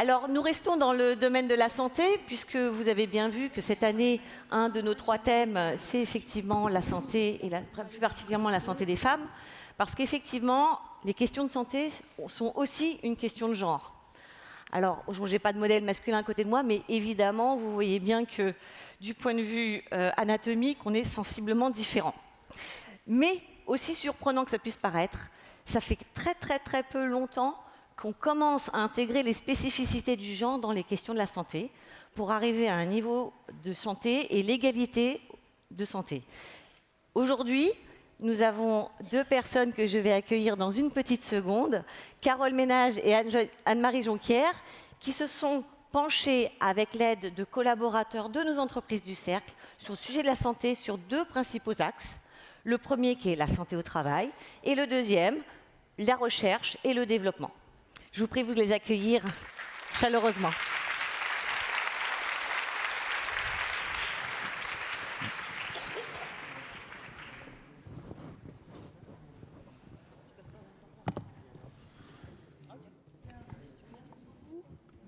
Alors, nous restons dans le domaine de la santé, puisque vous avez bien vu que cette année, un de nos 3 thèmes, c'est effectivement la santé, et plus particulièrement la santé des femmes, parce qu'effectivement, les questions de santé sont aussi une question de genre. Alors, je n'ai pas de modèle masculin à côté de moi, mais évidemment, vous voyez bien que du point de vue anatomique, on est sensiblement différents. Mais, aussi surprenant que ça puisse paraître, ça fait très peu longtemps qu'on commence à intégrer les spécificités du genre dans les questions de la santé pour arriver à un niveau de santé et l'égalité de santé. Aujourd'hui, nous avons 2 personnes que je vais accueillir dans une petite seconde, Carole Ménage et Anne-Marie Jonquière, qui se sont penchées avec l'aide de collaborateurs de nos entreprises du Cercle sur le sujet de la santé sur 2 principaux axes. Le premier qui est la santé au travail et le deuxième, la recherche et le développement. Je vous prie de les accueillir chaleureusement.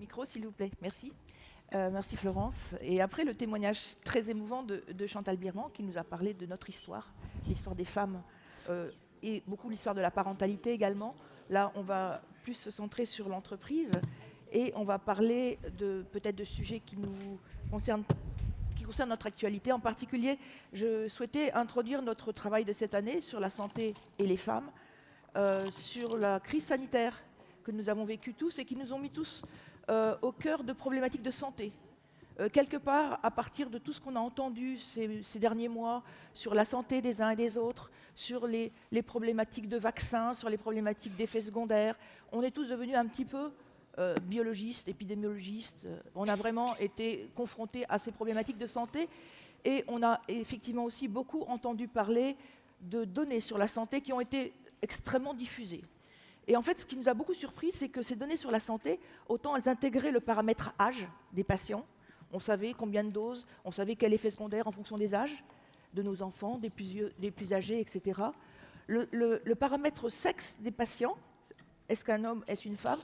Micro, s'il vous plaît. Merci. Merci Florence. Et après le témoignage très émouvant de Chantal Birman, qui nous a parlé de notre histoire, l'histoire des femmes, et beaucoup l'histoire de la parentalité également. Là, on va plus se centrer sur l'entreprise et on va parler peut-être de sujets qui nous concernent, qui concernent notre actualité. En particulier, je souhaitais introduire notre travail de cette année sur la santé et les femmes, sur la crise sanitaire que nous avons vécue tous et qui nous ont mis tous au cœur de problématiques de santé. Quelque part, à partir de tout ce qu'on a entendu ces derniers mois sur la santé des uns et des autres, sur les problématiques de vaccins, sur les problématiques d'effets secondaires, on est tous devenus un petit peu biologistes, épidémiologistes. On a vraiment été confrontés à ces problématiques de santé et on a effectivement aussi beaucoup entendu parler de données sur la santé qui ont été extrêmement diffusées. Et en fait, ce qui nous a beaucoup surpris, c'est que ces données sur la santé, autant elles intégraient le paramètre âge des patients. On savait combien de doses, on savait quel effet secondaire en fonction des âges de nos enfants, des plus âgés, etc. Le paramètre sexe des patients, est-ce qu'un homme, est-ce une femme,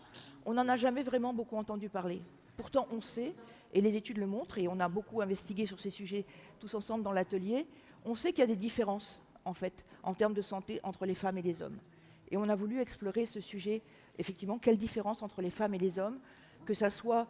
on n'en a jamais vraiment beaucoup entendu parler. Pourtant, on sait, et les études le montrent, et on a beaucoup investigué sur ces sujets tous ensemble dans l'atelier, on sait qu'il y a des différences, en fait, en termes de santé entre les femmes et les hommes. Et on a voulu explorer ce sujet, effectivement, quelle différence entre les femmes et les hommes, que ça soit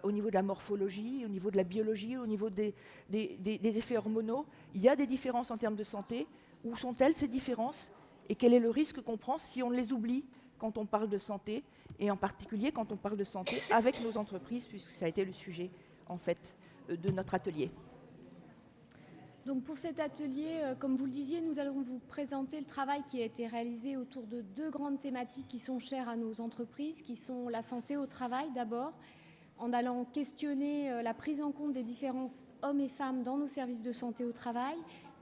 au niveau de la morphologie, au niveau de la biologie, au niveau des effets hormonaux. Il y a des différences en termes de santé. Où sont-elles ces différences? Et quel est le risque qu'on prend si on les oublie quand on parle de santé, et en particulier quand on parle de santé avec nos entreprises, puisque ça a été le sujet, en fait, de notre atelier. Donc pour cet atelier, comme vous le disiez, nous allons vous présenter le travail qui a été réalisé autour de 2 grandes thématiques qui sont chères à nos entreprises, qui sont la santé au travail d'abord, en allant questionner la prise en compte des différences hommes et femmes dans nos services de santé au travail,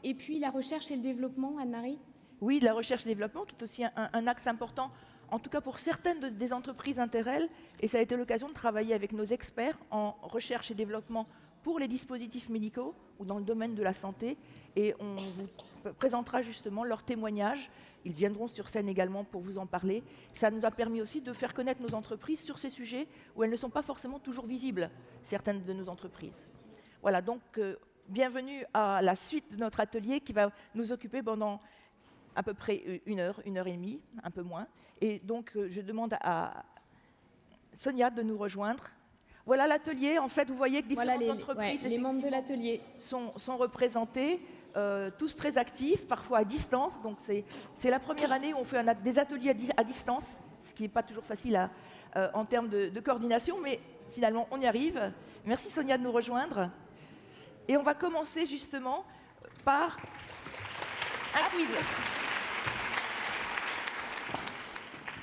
et puis la recherche et le développement, Anne-Marie. Oui, la recherche et le développement, qui est aussi un axe important, en tout cas pour certaines des entreprises Interrel, et ça a été l'occasion de travailler avec nos experts en recherche et développement pour les dispositifs médicaux ou dans le domaine de la santé, et on vous présentera justement leurs témoignages. Ils viendront sur scène également pour vous en parler. Ça nous a permis aussi de faire connaître nos entreprises sur ces sujets où elles ne sont pas forcément toujours visibles, certaines de nos entreprises. Voilà, donc bienvenue à la suite de notre atelier qui va nous occuper pendant à peu près 1 heure, 1 heure et demie, un peu moins. Et donc je demande à Sonia de nous rejoindre. Voilà l'atelier, en fait, vous voyez que différentes entreprises les membres de l'atelier sont représentés, tous très actifs, parfois à distance. Donc c'est la première année où on fait des ateliers à distance, ce qui n'est pas toujours facile en termes de coordination, mais finalement on y arrive. Merci Sonia de nous rejoindre. Et on va commencer justement par un quiz.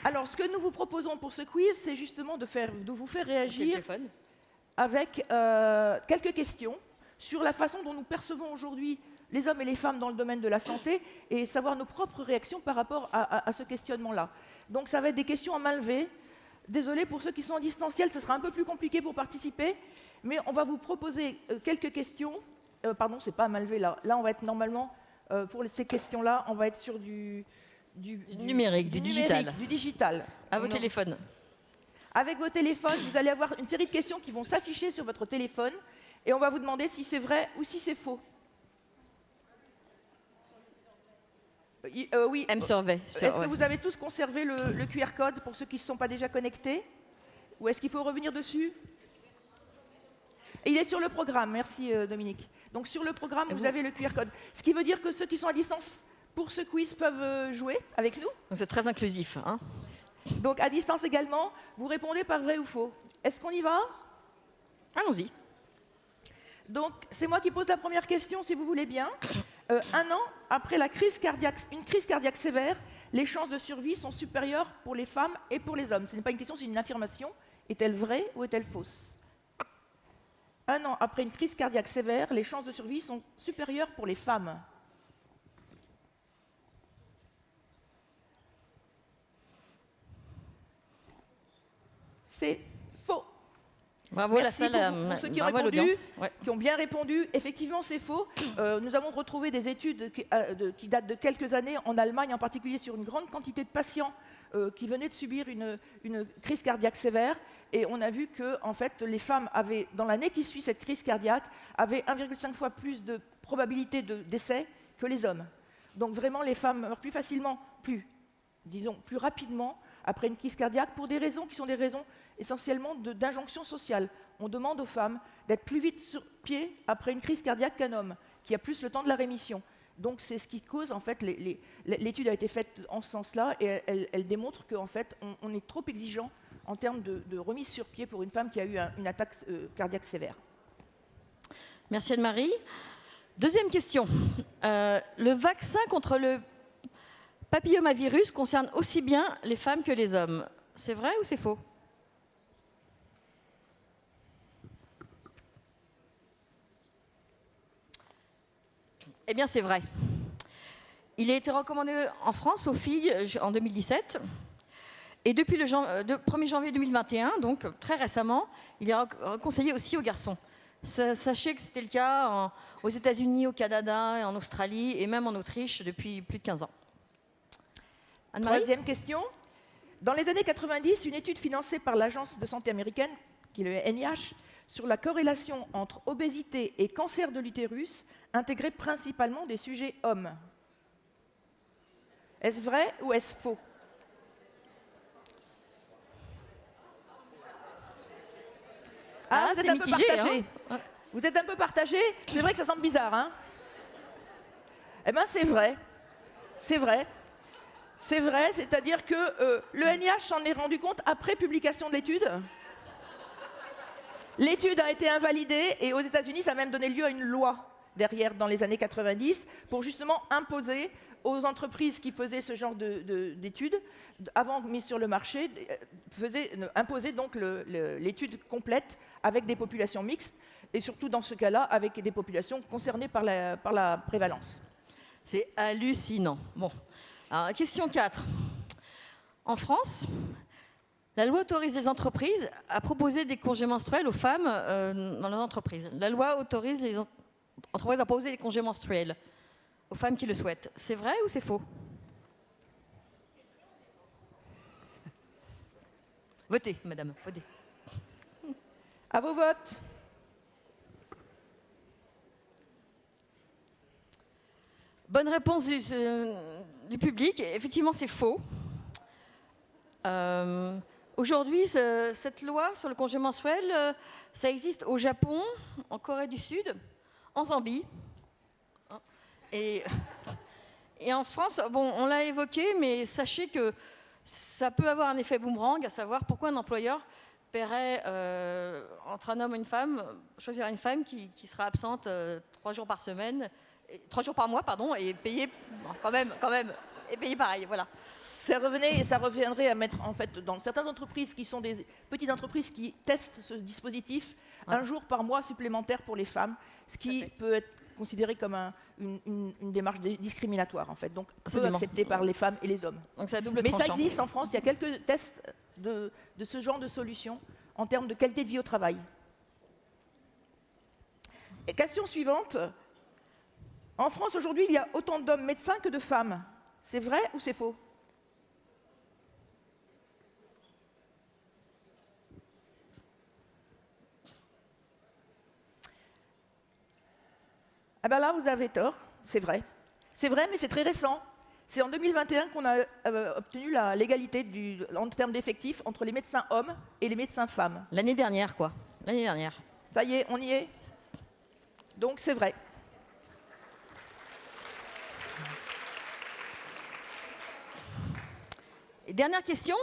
Alors, ce que nous vous proposons pour ce quiz, c'est justement de vous faire réagir avec quelques questions sur la façon dont nous percevons aujourd'hui les hommes et les femmes dans le domaine de la santé et savoir nos propres réactions par rapport à ce questionnement-là. Donc, ça va être des questions à main levée. Désolé pour ceux qui sont en distanciel, ce sera un peu plus compliqué pour participer, mais on va vous proposer quelques questions. Pardon, c'est pas à main levée là. Là, on va être normalement, pour ces questions-là, on va être sur du numérique, du digital. Du digital. À vos téléphones. Avec vos téléphones, vous allez avoir une série de questions qui vont s'afficher sur votre téléphone et on va vous demander si c'est vrai ou si c'est faux. Oui. M-Survey. Est-ce que vous avez tous conservé le QR code pour ceux qui ne se sont pas déjà connectés? Ou est-ce qu'il faut revenir dessus? Il est sur le programme, merci Dominique. Donc sur le programme, vous avez le QR code. Ce qui veut dire que ceux qui sont à distance pour ce quiz peuvent jouer avec nous. Donc c'est très inclusif. Hein. Donc à distance également, vous répondez par vrai ou faux. Est-ce qu'on y va? Allons-y. Donc c'est moi qui pose la première question, si vous voulez bien. 1 an après une crise cardiaque sévère, les chances de survie sont supérieures pour les femmes et pour les hommes. Ce n'est pas une question, c'est une affirmation. Est-elle vraie ou est-elle fausse? 1 an après une crise cardiaque sévère, les chances de survie sont supérieures pour les femmes. C'est faux. Bravo Merci la salle, pour ceux qui, bravo l'audience. Ouais. qui ont bien répondu. Effectivement, c'est faux. Nous avons retrouvé des études qui datent de quelques années en Allemagne, en particulier sur une grande quantité de patients qui venaient de subir une crise cardiaque sévère. Et on a vu que en fait, les femmes avaient, dans l'année qui suit cette crise cardiaque, avaient 1,5 fois plus de probabilité de décès que les hommes. Donc vraiment, les femmes meurent plus facilement, plus rapidement après une crise cardiaque pour des raisons qui sont des raisons essentiellement d'injonction sociale. On demande aux femmes d'être plus vite sur pied après une crise cardiaque qu'un homme, qui a plus le temps de la rémission. Donc c'est ce qui cause, en fait, l'étude a été faite en ce sens-là, et elle démontre qu'en fait, on est trop exigeant en termes de remise sur pied pour une femme qui a eu une attaque cardiaque sévère. Merci Anne-Marie. Deuxième question. Le vaccin contre le papillomavirus concerne aussi bien les femmes que les hommes. C'est vrai ou c'est faux? Eh bien, c'est vrai. Il a été recommandé en France aux filles en 2017. Et depuis le 1er janvier 2021, donc très récemment, il est conseillé aussi aux garçons. Sachez que c'était le cas aux États-Unis, au Canada, en Australie et même en Autriche depuis plus de 15 ans. Anne-Marie ? Troisième question. Dans les années 90, une étude financée par l'Agence de santé américaine, qui est le NIH, sur la corrélation entre obésité et cancer de l'utérus intégrait principalement des sujets hommes. Est-ce vrai ou est-ce faux? C'est mitigé. Hein. Vous êtes un peu partagé. C'est vrai que ça semble bizarre. Hein, eh bien, c'est vrai. C'est vrai. C'est vrai, c'est-à-dire que le NIH s'en est rendu compte après publication de l'étude. L'étude a été invalidée et aux États-Unis, ça a même donné lieu à une loi derrière dans les années 90 pour justement imposer aux entreprises qui faisaient ce genre d'études, avant mise sur le marché, imposer donc l'étude complète avec des populations mixtes et surtout dans ce cas-là avec des populations concernées par la prévalence. C'est hallucinant. Bon. Alors, question 4. En France, la loi autorise les entreprises à proposer des congés menstruels aux femmes dans leurs entreprises. La loi autorise les entreprises à proposer des congés menstruels aux femmes qui le souhaitent. C'est vrai ou c'est faux? Votez, madame, votez. À vos votes. Bonne réponse du public. Effectivement, c'est faux. Aujourd'hui, cette loi sur le congé menstruel, ça existe au Japon, en Corée du Sud, en Zambie. Et en France, bon, on l'a évoqué, mais sachez que ça peut avoir un effet boomerang, à savoir pourquoi un employeur paierait entre un homme et une femme, choisir une femme qui sera absente 3 jours par semaine, 3 jours par mois, pardon, et payée quand même, et payée pareil, voilà. Ça reviendrait à mettre, en fait, dans certaines entreprises qui sont des petites entreprises qui testent ce dispositif, un jour par mois supplémentaire pour les femmes, ce qui peut être considéré comme une démarche discriminatoire, en fait, donc peu accepté par les femmes et les hommes. Donc c'est à double Mais tranchant. ça existe en France, il y a quelques tests de ce genre de solution en termes de qualité de vie au travail. Et question suivante. En France, aujourd'hui, il y a autant d'hommes médecins que de femmes. C'est vrai ou c'est faux? Ah ben là, vous avez tort, c'est vrai. C'est vrai, mais c'est très récent. C'est en 2021 qu'on a obtenu l'égalité en termes d'effectifs entre les médecins hommes et les médecins femmes. L'année dernière, quoi. L'année dernière. Ça y est, on y est. Donc c'est vrai. Et dernière question.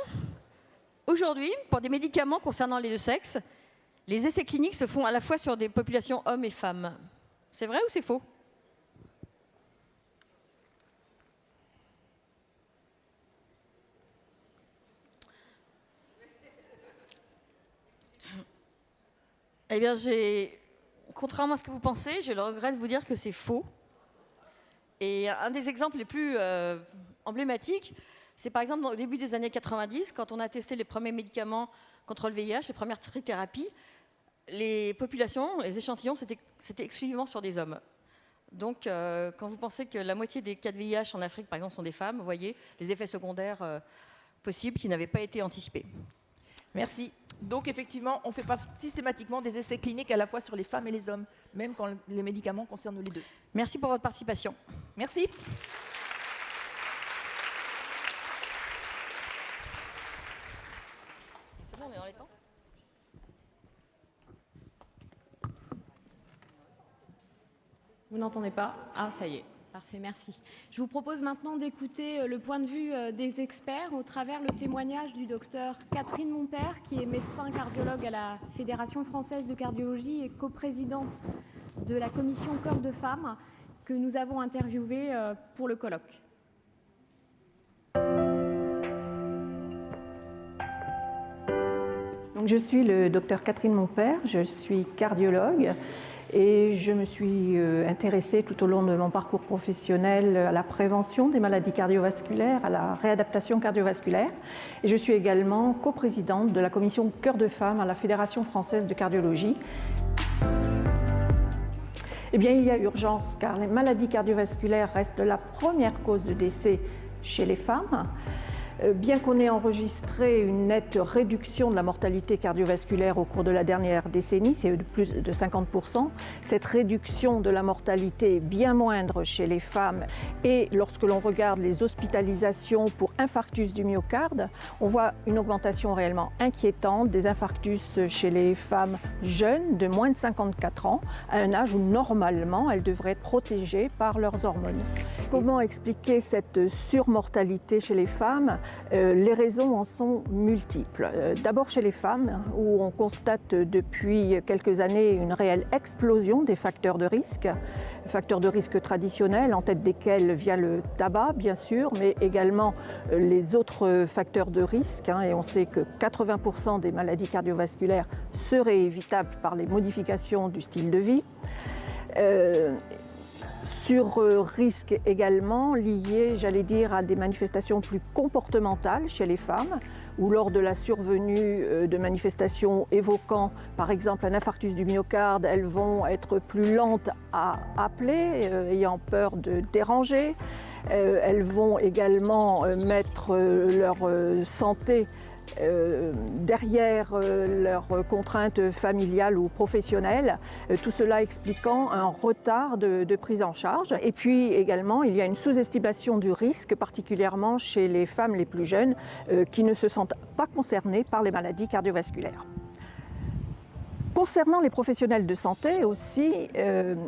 Aujourd'hui, pour des médicaments concernant les deux sexes, les essais cliniques se font à la fois sur des populations hommes et femmes. C'est vrai ou c'est faux? Eh bien, contrairement à ce que vous pensez, j'ai le regret de vous dire que c'est faux. Et un des exemples les plus emblématiques, c'est par exemple au début des années 90, quand on a testé les premiers médicaments contre le VIH, les premières thérapies, les populations, les échantillons, c'était exclusivement sur des hommes. Donc, quand vous pensez que la moitié des cas de VIH en Afrique, par exemple, sont des femmes, vous voyez les effets secondaires possibles qui n'avaient pas été anticipés. Merci. Donc effectivement, on ne fait pas systématiquement des essais cliniques à la fois sur les femmes et les hommes, même quand les médicaments concernent les deux. Merci pour votre participation. Merci. C'est bon, on est dans les temps ? Vous n'entendez pas? Ah, ça y est. Parfait, merci. Je vous propose maintenant d'écouter le point de vue des experts au travers le témoignage du docteur Catherine Monpère, qui est médecin cardiologue à la Fédération française de cardiologie et coprésidente de la commission Cœur de Femmes, que nous avons interviewée pour le colloque. Donc, je suis le docteur Catherine Monpère, je suis cardiologue. Et je me suis intéressée tout au long de mon parcours professionnel à la prévention des maladies cardiovasculaires, à la réadaptation cardiovasculaire. Et je suis également coprésidente de la commission Cœur de Femmes à la Fédération française de cardiologie. Eh bien, il y a urgence car les maladies cardiovasculaires restent la première cause de décès chez les femmes. Bien qu'on ait enregistré une nette réduction de la mortalité cardiovasculaire au cours de la dernière décennie, c'est de plus de 50%, cette réduction de la mortalité est bien moindre chez les femmes. Et lorsque l'on regarde les hospitalisations pour infarctus du myocarde, on voit une augmentation réellement inquiétante des infarctus chez les femmes jeunes de moins de 54 ans, à un âge où normalement elles devraient être protégées par leurs hormones. Comment expliquer cette surmortalité chez les femmes ? Les raisons en sont multiples. D'abord chez les femmes, où on constate depuis quelques années une réelle explosion des facteurs de risque traditionnels, en tête desquels vient le tabac, bien sûr, mais également les autres facteurs de risque. Et on sait que 80% des maladies cardiovasculaires seraient évitables par les modifications du style de vie. Sur risque également lié, j'allais dire, à des manifestations plus comportementales chez les femmes, ou lors de la survenue de manifestations évoquant par exemple un infarctus du myocarde, elles vont être plus lentes à appeler, ayant peur de déranger. Elles vont également mettre leur santé derrière leurs contraintes familiales ou professionnelles, tout cela expliquant un retard de prise en charge. Et puis également, il y a une sous-estimation du risque, particulièrement chez les femmes les plus jeunes qui ne se sentent pas concernées par les maladies cardiovasculaires. Concernant les professionnels de santé aussi,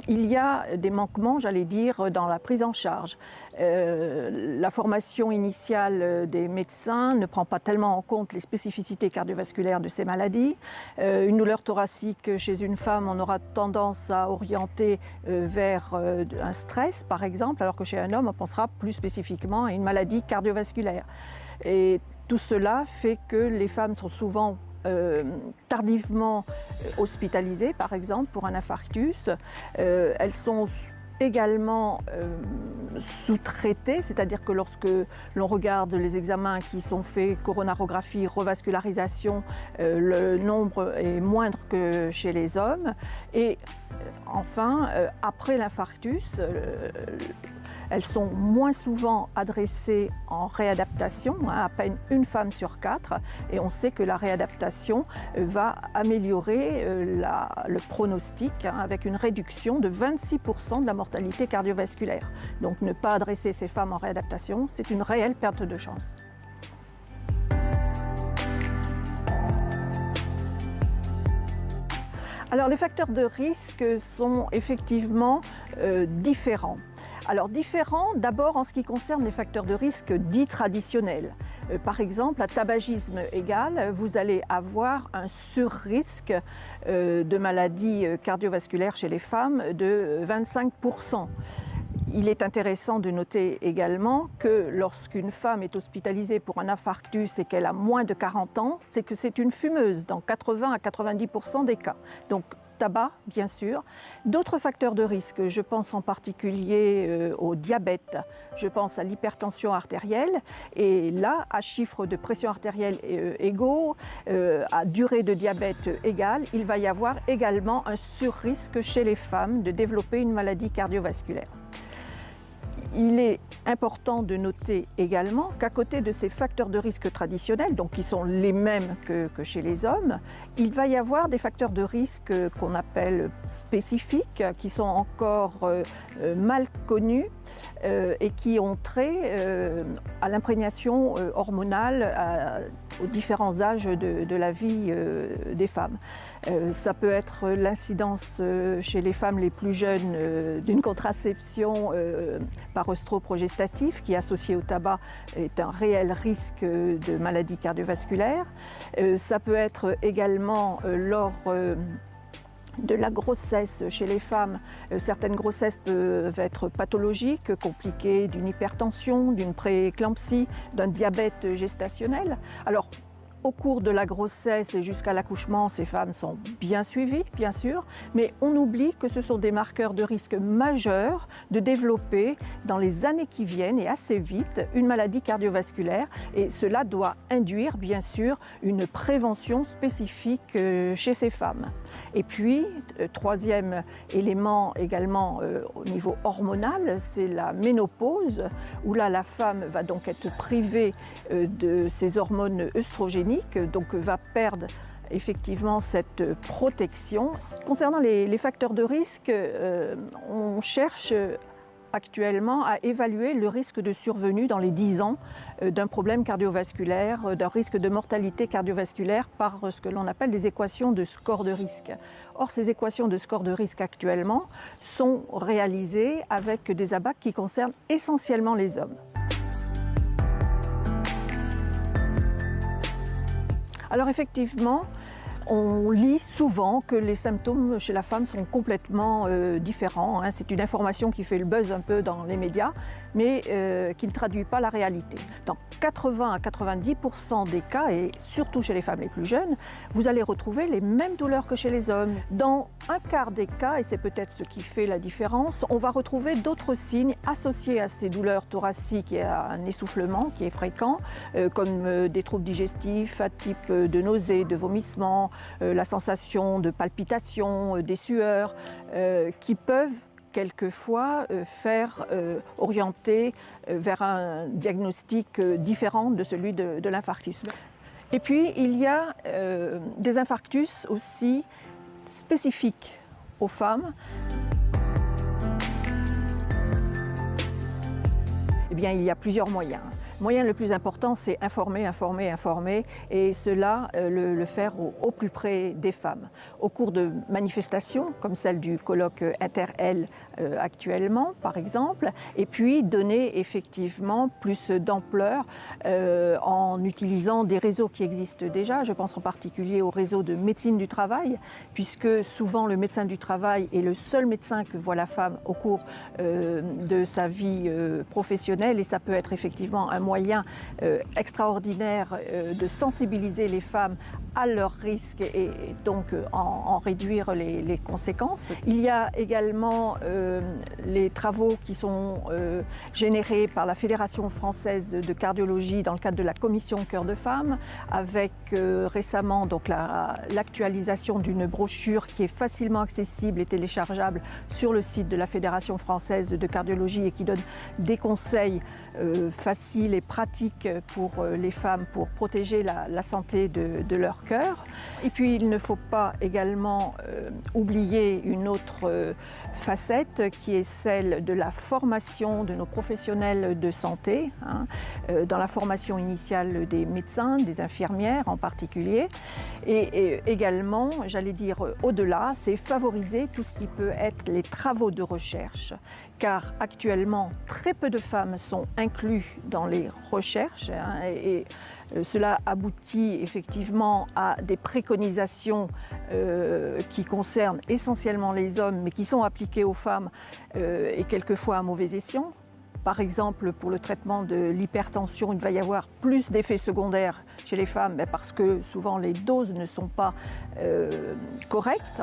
il y a des manquements, j'allais dire, dans la prise en charge. La formation initiale des médecins ne prend pas tellement en compte les spécificités cardiovasculaires de ces maladies. Une douleur thoracique chez une femme, on aura tendance à orienter vers un stress, par exemple, alors que chez un homme, on pensera plus spécifiquement à une maladie cardiovasculaire. Et tout cela fait que les femmes sont souvent tardivement hospitalisées, par exemple, pour un infarctus. Elles sont également sous-traitées, c'est-à-dire que lorsque l'on regarde les examens qui sont faits, coronarographie, revascularisation, le nombre est moindre que chez les hommes. Et enfin, après l'infarctus, Elles sont moins souvent adressées en réadaptation, à peine une femme sur 4, et on sait que la réadaptation va améliorer le pronostic avec une réduction de 26% de la mortalité cardiovasculaire. Donc ne pas adresser ces femmes en réadaptation, c'est une réelle perte de chance. Alors les facteurs de risque sont effectivement différents. Alors différents d'abord en ce qui concerne les facteurs de risque dits traditionnels. Par exemple, à tabagisme égal, vous allez avoir un surrisque de maladies cardiovasculaires chez les femmes de 25%. Il est intéressant de noter également que lorsqu'une femme est hospitalisée pour un infarctus et qu'elle a moins de 40 ans, c'est que c'est une fumeuse dans 80 à 90% des cas. Donc tabac, bien sûr. D'autres facteurs de risque, je pense en particulier au diabète, je pense à l'hypertension artérielle. Et là, à chiffre de pression artérielle égaux, à durée de diabète égale, il va y avoir également un surrisque chez les femmes de développer une maladie cardiovasculaire. Il est important de noter également qu'à côté de ces facteurs de risque traditionnels, donc qui sont les mêmes que chez les hommes, il va y avoir des facteurs de risque qu'on appelle spécifiques, qui sont encore mal connus et qui ont trait à l'imprégnation hormonale aux différents âges de la vie des femmes. Ça peut être l'incidence chez les femmes les plus jeunes d'une contraception par œstroprogestatif qui, associée au tabac, est un réel risque de maladie cardiovasculaire. Ça peut être également lors de la grossesse chez les femmes. Certaines grossesses peuvent être pathologiques, compliquées d'une hypertension, d'une prééclampsie, d'un diabète gestationnel. Alors, au cours de la grossesse et jusqu'à l'accouchement, ces femmes sont bien suivies, bien sûr, mais on oublie que ce sont des marqueurs de risque majeurs de développer dans les années qui viennent et assez vite une maladie cardiovasculaire, et cela doit induire bien sûr une prévention spécifique chez ces femmes. Et puis, troisième élément également au niveau hormonal, c'est la ménopause, où là la femme va donc être privée de ses hormones œstrogéniques, donc va perdre effectivement cette protection. Concernant les facteurs de risque, on cherche actuellement à évaluer le risque de survenue dans les 10 ans d'un problème cardiovasculaire, d'un risque de mortalité cardiovasculaire par ce que l'on appelle des équations de score de risque. Or, ces équations de score de risque actuellement sont réalisées avec des ABAC qui concernent essentiellement les hommes. Alors effectivement, on lit souvent que les symptômes chez la femme sont complètement différents. C'est une information qui fait le buzz un peu dans les médias, mais qui ne traduit pas la réalité. Dans 80 à 90% des cas, et surtout chez les femmes les plus jeunes, vous allez retrouver les mêmes douleurs que chez les hommes. Dans un quart des cas, et c'est peut-être ce qui fait la différence, on va retrouver d'autres signes associés à ces douleurs thoraciques et à un essoufflement qui est fréquent, comme des troubles digestifs, à type de nausées, de vomissements, la sensation de palpitations, des sueurs, qui peuvent quelquefois faire orienter vers un diagnostic différent de celui de l'infarctus. Et puis il y a des infarctus aussi spécifiques aux femmes. Eh bien, il y a plusieurs moyens. Le moyen le plus important, c'est informer, informer, informer, et cela, le faire au plus près des femmes. Au cours de manifestations, comme celle du colloque Inter-Elle actuellement, par exemple, et puis donner effectivement plus d'ampleur en utilisant des réseaux qui existent déjà. Je pense en particulier au réseau de médecine du travail, puisque souvent le médecin du travail est le seul médecin que voit la femme au cours de sa vie professionnelle, et ça peut être effectivement un moyen extraordinaire de sensibiliser les femmes à leurs risques et donc en réduire les conséquences. Il y a également les travaux qui sont générés par la Fédération française de cardiologie dans le cadre de la commission Cœur de Femmes, avec récemment donc l'actualisation d'une brochure qui est facilement accessible et téléchargeable sur le site de la Fédération française de cardiologie et qui donne des conseils faciles et pratiques pour les femmes pour protéger la santé de leur cœur. Et puis il ne faut pas également oublier une autre facette qui est celle de la formation de nos professionnels de santé, dans la formation initiale des médecins, des infirmières en particulier. Et également, j'allais dire au-delà, c'est favoriser tout ce qui peut être les travaux de recherche, car actuellement, très peu de femmes sont incluses dans les recherches et cela aboutit effectivement à des préconisations qui concernent essentiellement les hommes, mais qui sont appliquées aux femmes et quelquefois à mauvais escient. Par exemple, pour le traitement de l'hypertension, il va y avoir plus d'effets secondaires chez les femmes parce que souvent les doses ne sont pas correctes.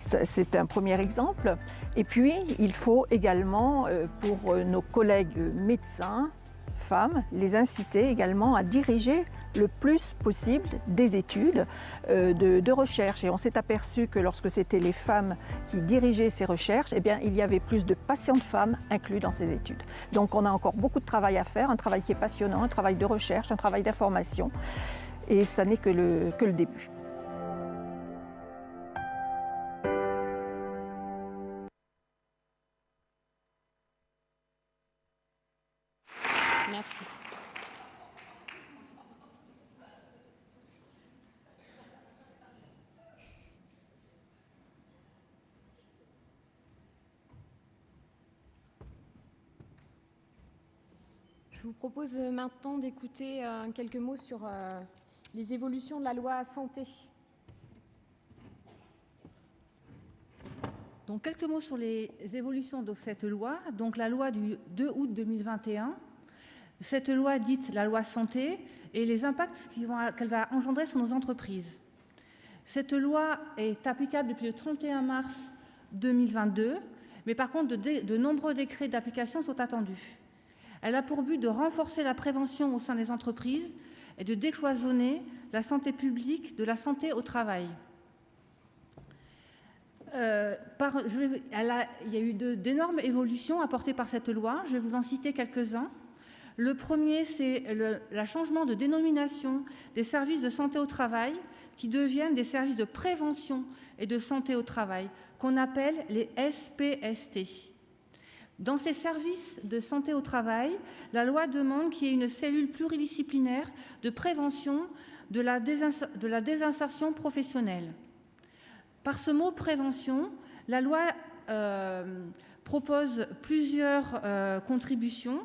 C'est un premier exemple. Et puis, il faut également, pour nos collègues médecins, femmes, les inciter également à diriger le plus possible des études de recherche. Et on s'est aperçu que lorsque c'était les femmes qui dirigeaient ces recherches, eh bien, il y avait plus de patientes femmes inclus dans ces études. Donc on a encore beaucoup de travail à faire, un travail qui est passionnant, un travail de recherche, un travail d'information. Et ça n'est que le début. Merci. Je vous propose maintenant d'écouter quelques mots sur les évolutions de la loi santé. Donc, quelques mots sur les évolutions de cette loi. Donc, la loi du 2 août 2021, cette loi dite la loi santé et les impacts qu'elle va engendrer sur nos entreprises. Cette loi est applicable depuis le 31 mars 2022, mais par contre, de nombreux décrets d'application sont attendus. Elle a pour but de renforcer la prévention au sein des entreprises et de décloisonner la santé publique de la santé au travail. Il y a eu d'énormes évolutions apportées par cette loi. Je vais vous en citer quelques-uns. Le premier, c'est le changement de dénomination des services de santé au travail qui deviennent des services de prévention et de santé au travail, qu'on appelle les SPST. Dans ces services de santé au travail, la loi demande qu'il y ait une cellule pluridisciplinaire de prévention de la désinsertion professionnelle. Par ce mot « prévention », la loi propose plusieurs contributions.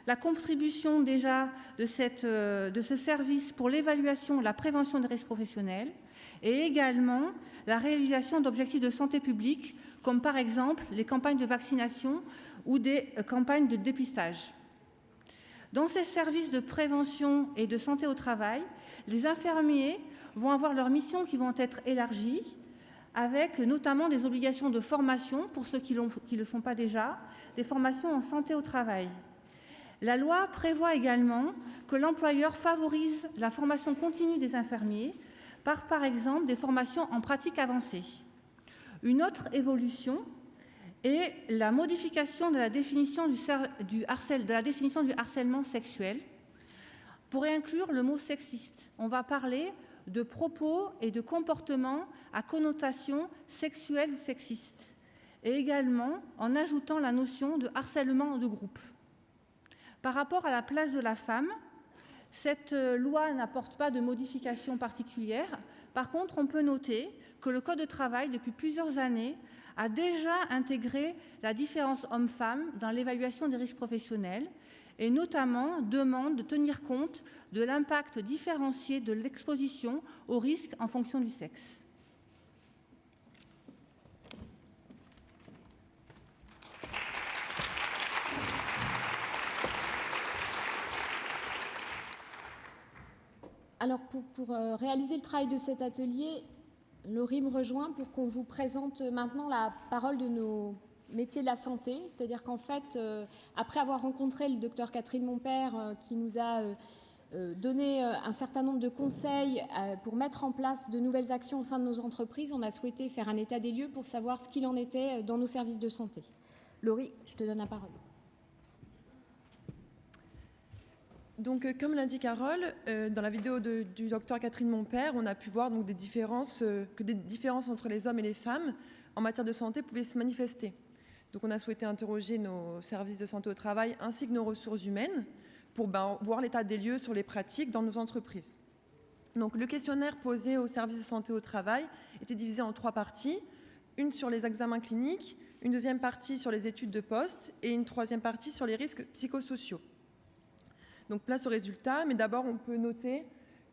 La contribution déjà de ce service pour l'évaluation et la prévention des risques professionnels et également la réalisation d'objectifs de santé publique, comme par exemple les campagnes de vaccination ou des campagnes de dépistage. Dans ces services de prévention et de santé au travail, les infirmiers vont avoir leurs missions qui vont être élargies, avec notamment des obligations de formation pour ceux qui ne le sont pas déjà, des formations en santé au travail. La loi prévoit également que l'employeur favorise la formation continue des infirmiers par exemple, des formations en pratique avancée. Une autre évolution est la modification de la définition du harcèlement sexuel pour inclure le mot sexiste. On va parler de propos et de comportements à connotation sexuelle ou sexiste, et également en ajoutant la notion de harcèlement de groupe. Par rapport à la place de la femme, cette loi n'apporte pas de modification particulière. Par contre, on peut noter que le Code du travail, depuis plusieurs années, a déjà intégré la différence homme-femme dans l'évaluation des risques professionnels et notamment demande de tenir compte de l'impact différencié de l'exposition aux risques en fonction du sexe. Alors, pour réaliser le travail de cet atelier, Laurie me rejoint pour qu'on vous présente maintenant la parole de nos métiers de la santé. C'est-à-dire qu'en fait, après avoir rencontré le docteur Catherine Montpère, qui nous a donné un certain nombre de conseils pour mettre en place de nouvelles actions au sein de nos entreprises, on a souhaité faire un état des lieux pour savoir ce qu'il en était dans nos services de santé. Laurie, je te donne la parole. Donc, comme l'a dit Carole, dans la vidéo du docteur Catherine Montpère, on a pu voir donc, que des différences entre les hommes et les femmes en matière de santé pouvaient se manifester. Donc, on a souhaité interroger nos services de santé au travail ainsi que nos ressources humaines pour voir l'état des lieux sur les pratiques dans nos entreprises. Donc, le questionnaire posé aux services de santé au travail était divisé en 3 parties. Une sur les examens cliniques, une deuxième partie sur les études de poste et une troisième partie sur les risques psychosociaux. Donc, place aux résultats, mais d'abord, on peut noter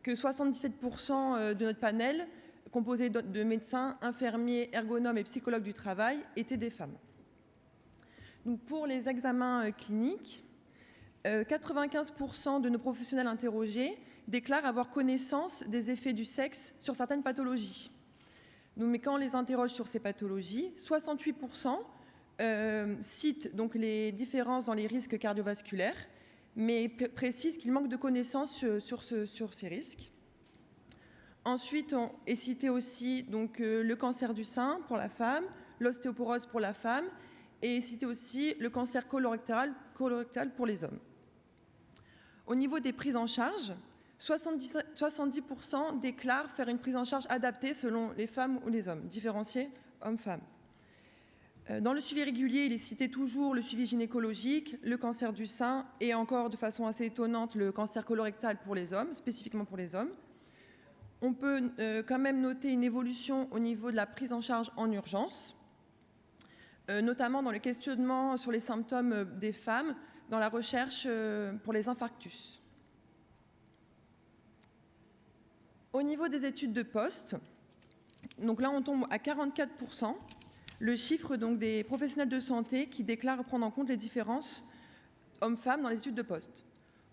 que 77% de notre panel, composé de médecins, infirmiers, ergonomes et psychologues du travail, étaient des femmes. Donc, pour les examens cliniques, 95% de nos professionnels interrogés déclarent avoir connaissance des effets du sexe sur certaines pathologies. Donc, mais quand on les interroge sur ces pathologies, 68% citent donc les différences dans les risques cardiovasculaires, mais précisent qu'ils manquent de connaissances sur ces risques. Ensuite, on est cité aussi donc, le cancer du sein pour la femme, l'ostéoporose pour la femme, et cité aussi le cancer colorectal pour les hommes. Au niveau des prises en charge, 70% déclarent faire une prise en charge adaptée selon les femmes ou les hommes, différenciée hommes-femmes. Dans le suivi régulier, il est cité toujours le suivi gynécologique, le cancer du sein et encore de façon assez étonnante le cancer colorectal pour les hommes, spécifiquement pour les hommes. On peut quand même noter une évolution au niveau de la prise en charge en urgence, notamment dans le questionnement sur les symptômes des femmes dans la recherche pour les infarctus. Au niveau des études de poste, donc là on tombe à 44%, le chiffre donc, des professionnels de santé qui déclarent prendre en compte les différences hommes-femmes dans les études de poste.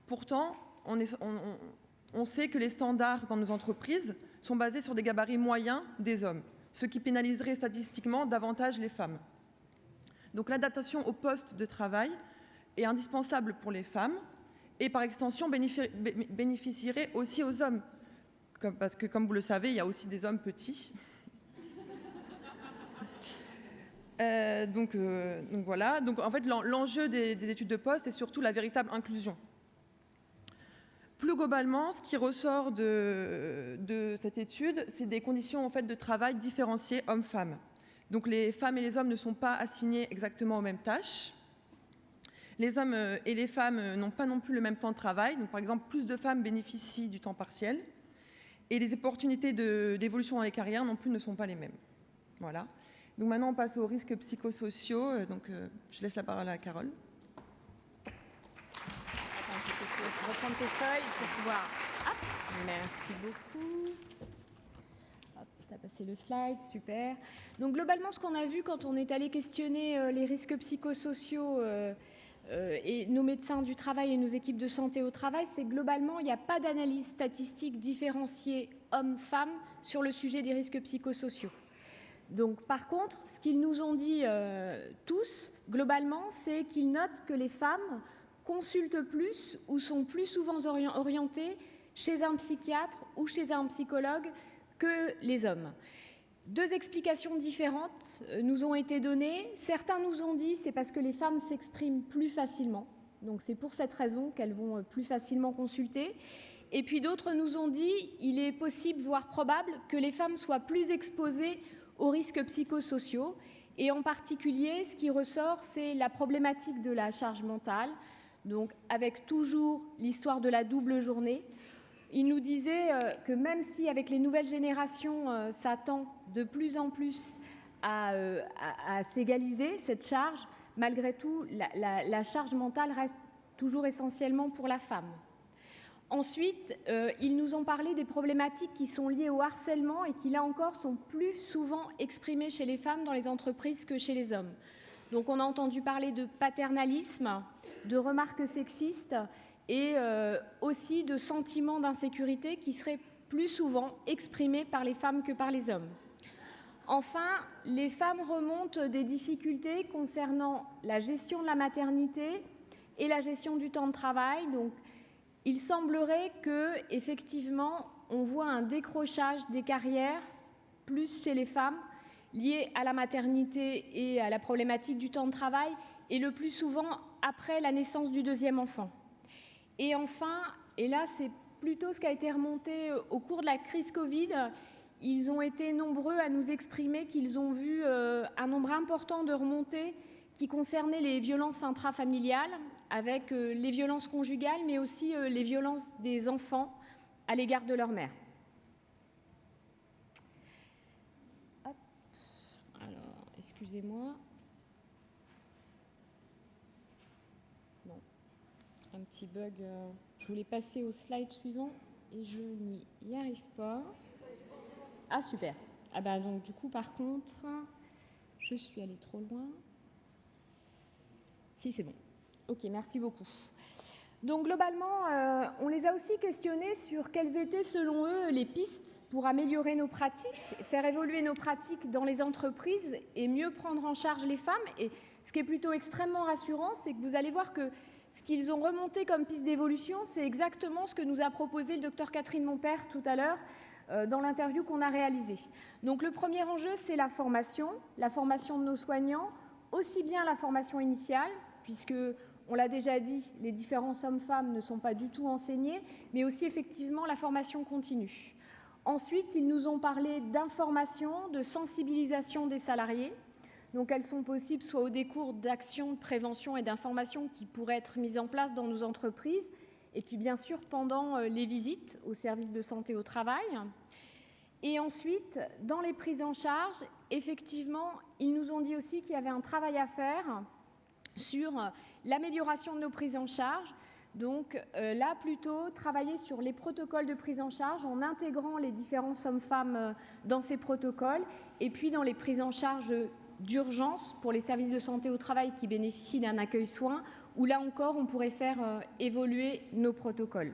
Pourtant, on sait que les standards dans nos entreprises sont basés sur des gabarits moyens des hommes, ce qui pénaliserait statistiquement davantage les femmes. Donc l'adaptation au poste de travail est indispensable pour les femmes et par extension bénéficierait aussi aux hommes, parce que comme vous le savez, il y a aussi des hommes petits. Donc voilà. Donc en fait, l'enjeu des études de poste est surtout la véritable inclusion. Plus globalement, ce qui ressort de cette étude, c'est des conditions en fait, de travail différenciées hommes-femmes. Donc les femmes et les hommes ne sont pas assignés exactement aux mêmes tâches. Les hommes et les femmes n'ont pas non plus le même temps de travail. Donc par exemple, plus de femmes bénéficient du temps partiel. Et les opportunités d'évolution dans les carrières non plus ne sont pas les mêmes. Voilà. Donc maintenant, on passe aux risques psychosociaux. Donc je laisse la parole à Carole. Attends, je vais essayer de reprendre tes feuilles pour pouvoir... Hop, merci beaucoup. Hop, tu as passé le slide, super. Donc globalement, ce qu'on a vu quand on est allé questionner les risques psychosociaux et nos médecins du travail et nos équipes de santé au travail, c'est globalement, il n'y a pas d'analyse statistique différenciée hommes-femmes sur le sujet des risques psychosociaux. Donc, par contre, ce qu'ils nous ont dit tous, globalement, c'est qu'ils notent que les femmes consultent plus ou sont plus souvent orientées chez un psychiatre ou chez un psychologue que les hommes. 2 explications différentes nous ont été données. Certains nous ont dit que c'est parce que les femmes s'expriment plus facilement. Donc, c'est pour cette raison qu'elles vont plus facilement consulter. Et puis d'autres nous ont dit qu'il est possible, voire probable, que les femmes soient plus exposées aux risques psychosociaux. Et en particulier, ce qui ressort, c'est la problématique de la charge mentale, donc avec toujours l'histoire de la double journée. Il nous disait que même si avec les nouvelles générations, ça tend de plus en plus à s'égaliser, cette charge, malgré tout, la charge mentale reste toujours essentiellement pour la femme. Ensuite, ils nous ont parlé des problématiques qui sont liées au harcèlement et qui, là encore, sont plus souvent exprimées chez les femmes dans les entreprises que chez les hommes. Donc, on a entendu parler de paternalisme, de remarques sexistes et aussi de sentiments d'insécurité qui seraient plus souvent exprimés par les femmes que par les hommes. Enfin, les femmes remontent des difficultés concernant la gestion de la maternité et la gestion du temps de travail. Donc, il semblerait que, effectivement, on voit un décrochage des carrières plus chez les femmes lié à la maternité et à la problématique du temps de travail, et le plus souvent après la naissance du deuxième enfant. Et enfin, et là c'est plutôt ce qui a été remonté au cours de la crise Covid, ils ont été nombreux à nous exprimer qu'ils ont vu un nombre important de remontées qui concernaient les violences intrafamiliales, avec les violences conjugales, mais aussi les violences des enfants à l'égard de leur mère. Hop. Alors, excusez-moi. Bon, un petit bug. Je voulais passer au slide suivant et je n'y arrive pas. Ah, super. Ah bah donc du coup, par contre, je suis allée trop loin. Si, c'est bon. Ok, merci beaucoup. Donc globalement, on les a aussi questionnés sur quelles étaient selon eux les pistes pour améliorer nos pratiques, faire évoluer nos pratiques dans les entreprises et mieux prendre en charge les femmes. Et ce qui est plutôt extrêmement rassurant, c'est que vous allez voir que ce qu'ils ont remonté comme piste d'évolution, c'est exactement ce que nous a proposé le docteur Catherine Montpère tout à l'heure dans l'interview qu'on a réalisée. Donc le premier enjeu, c'est la formation de nos soignants, aussi bien la formation initiale, puisque on l'a déjà dit, les différences hommes-femmes ne sont pas du tout enseignés, mais aussi effectivement la formation continue. Ensuite, ils nous ont parlé d'information, de sensibilisation des salariés. Donc elles sont possibles soit au décours d'actions de prévention et d'information qui pourraient être mises en place dans nos entreprises, et puis bien sûr pendant les visites au service de santé au travail. Et ensuite, dans les prises en charge, effectivement, ils nous ont dit aussi qu'il y avait un travail à faire sur l'amélioration de nos prises en charge. Donc là, plutôt, travailler sur les protocoles de prise en charge en intégrant les différences hommes-femmes dans ces protocoles, et puis dans les prises en charge d'urgence pour les services de santé au travail qui bénéficient d'un accueil soin, où là encore, on pourrait faire évoluer nos protocoles.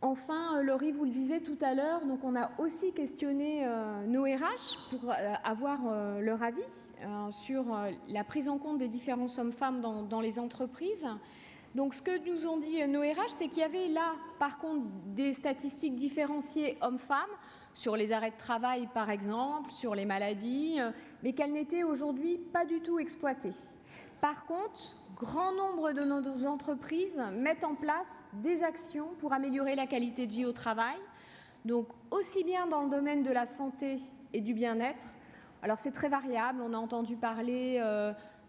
Enfin, Laurie vous le disait tout à l'heure, donc on a aussi questionné nos RH pour avoir leur avis sur la prise en compte des différences hommes-femmes dans les entreprises. Donc ce que nous ont dit nos RH, c'est qu'il y avait là, par contre, des statistiques différenciées hommes-femmes, sur les arrêts de travail par exemple, sur les maladies, mais qu'elles n'étaient aujourd'hui pas du tout exploitées. Par contre, grand nombre de nos entreprises mettent en place des actions pour améliorer la qualité de vie au travail, donc aussi bien dans le domaine de la santé et du bien-être. Alors c'est très variable, on a entendu parler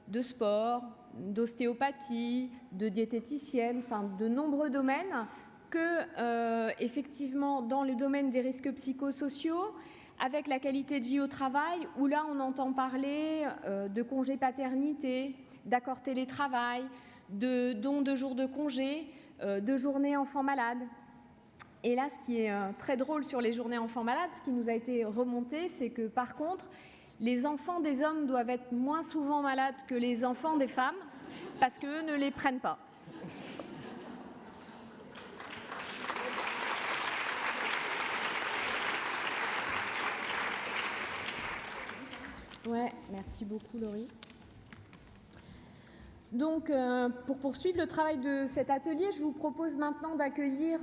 de sport, d'ostéopathie, de diététicienne, enfin de nombreux domaines que, effectivement, dans le domaine des risques psychosociaux, avec la qualité de vie au travail, où là on entend parler de congé paternité, d'accord télétravail, de dons de jours de congé, de journées enfants malades. Et là, ce qui est très drôle sur les journées enfants malades, ce qui nous a été remonté, c'est que par contre, les enfants des hommes doivent être moins souvent malades que les enfants des femmes, parce qu'eux ne les prennent pas. Ouais, merci beaucoup Laurie. Donc, pour poursuivre le travail de cet atelier, je vous propose maintenant d'accueillir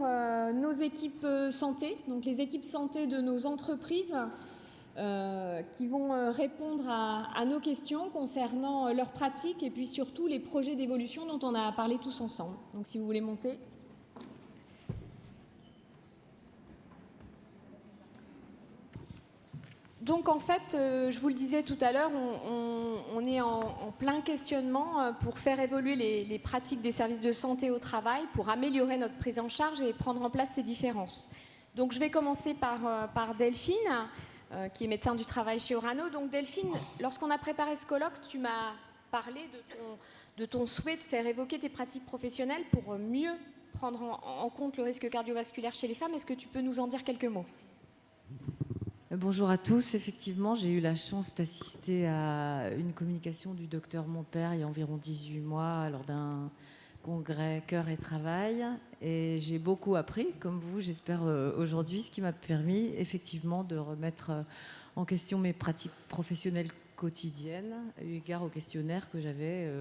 nos équipes santé, donc les équipes santé de nos entreprises, qui vont répondre à nos questions concernant leurs pratiques et puis surtout les projets d'évolution dont on a parlé tous ensemble. Donc, si vous voulez monter. Donc en fait, je vous le disais tout à l'heure, on est en plein questionnement pour faire évoluer les pratiques des services de santé au travail, pour améliorer notre prise en charge et prendre en place ces différences. Donc je vais commencer par Delphine, qui est médecin du travail chez Orano. Donc Delphine, lorsqu'on a préparé ce colloque, tu m'as parlé de ton souhait de faire évoquer tes pratiques professionnelles pour mieux prendre en compte le risque cardiovasculaire chez les femmes. Est-ce que tu peux nous en dire quelques mots ? Bonjour à tous. Effectivement, j'ai eu la chance d'assister à une communication du docteur Monpère il y a environ 18 mois lors d'un congrès Cœur et Travail. Et j'ai beaucoup appris, comme vous, j'espère, aujourd'hui, ce qui m'a permis effectivement de remettre en question mes pratiques professionnelles quotidiennes, eu égard au questionnaire que j'avais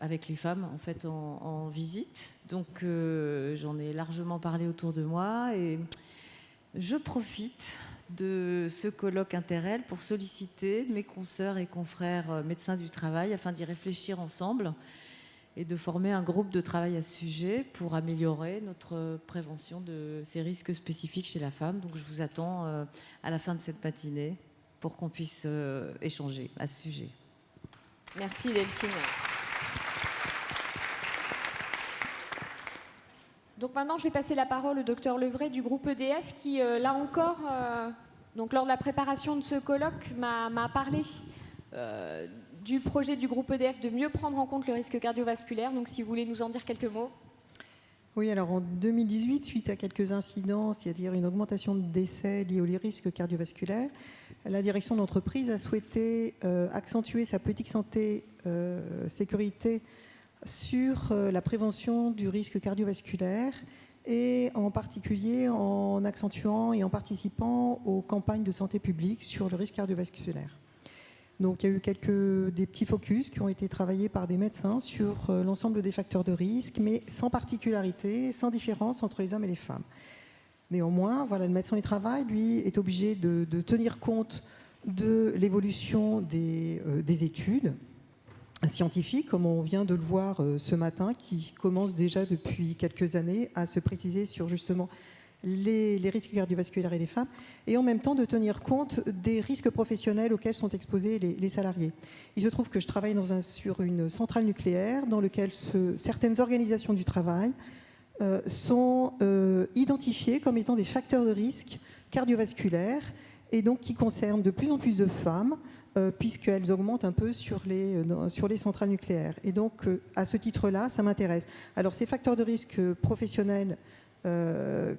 avec les femmes en fait en visite. Donc j'en ai largement parlé autour de moi et je profite de ce colloque Interrel pour solliciter mes consoeurs et confrères médecins du travail afin d'y réfléchir ensemble et de former un groupe de travail à ce sujet pour améliorer notre prévention de ces risques spécifiques chez la femme. Donc je vous attends à la fin de cette matinée pour qu'on puisse échanger à ce sujet. Merci Delphine. Donc maintenant, je vais passer la parole au docteur Levray du groupe EDF qui, là encore, donc lors de la préparation de ce colloque, m'a parlé du projet du groupe EDF de mieux prendre en compte le risque cardiovasculaire. Donc si vous voulez nous en dire quelques mots. Oui, alors en 2018, suite à quelques incidents, c'est-à-dire une augmentation de décès liés aux risques cardiovasculaires, la direction de l'entreprise a souhaité accentuer sa politique santé sécurité sur la prévention du risque cardiovasculaire et en particulier en accentuant et en participant aux campagnes de santé publique sur le risque cardiovasculaire. Donc il y a eu des petits focus qui ont été travaillés par des médecins sur l'ensemble des facteurs de risque, mais sans particularité, sans différence entre les hommes et les femmes. Néanmoins, voilà, le médecin du travail, lui, est obligé de tenir compte de l'évolution des études scientifiques, comme on vient de le voir ce matin, qui commencent déjà depuis quelques années à se préciser sur justement les risques cardiovasculaires et les femmes, et en même temps de tenir compte des risques professionnels auxquels sont exposés les salariés. Il se trouve que je travaille sur une centrale nucléaire dans laquelle certaines organisations du travail sont identifiées comme étant des facteurs de risque cardiovasculaires et donc qui concernent de plus en plus de femmes puisqu'elles augmentent un peu sur les centrales nucléaires. Et donc, à ce titre-là, ça m'intéresse. Alors, ces facteurs de risque professionnels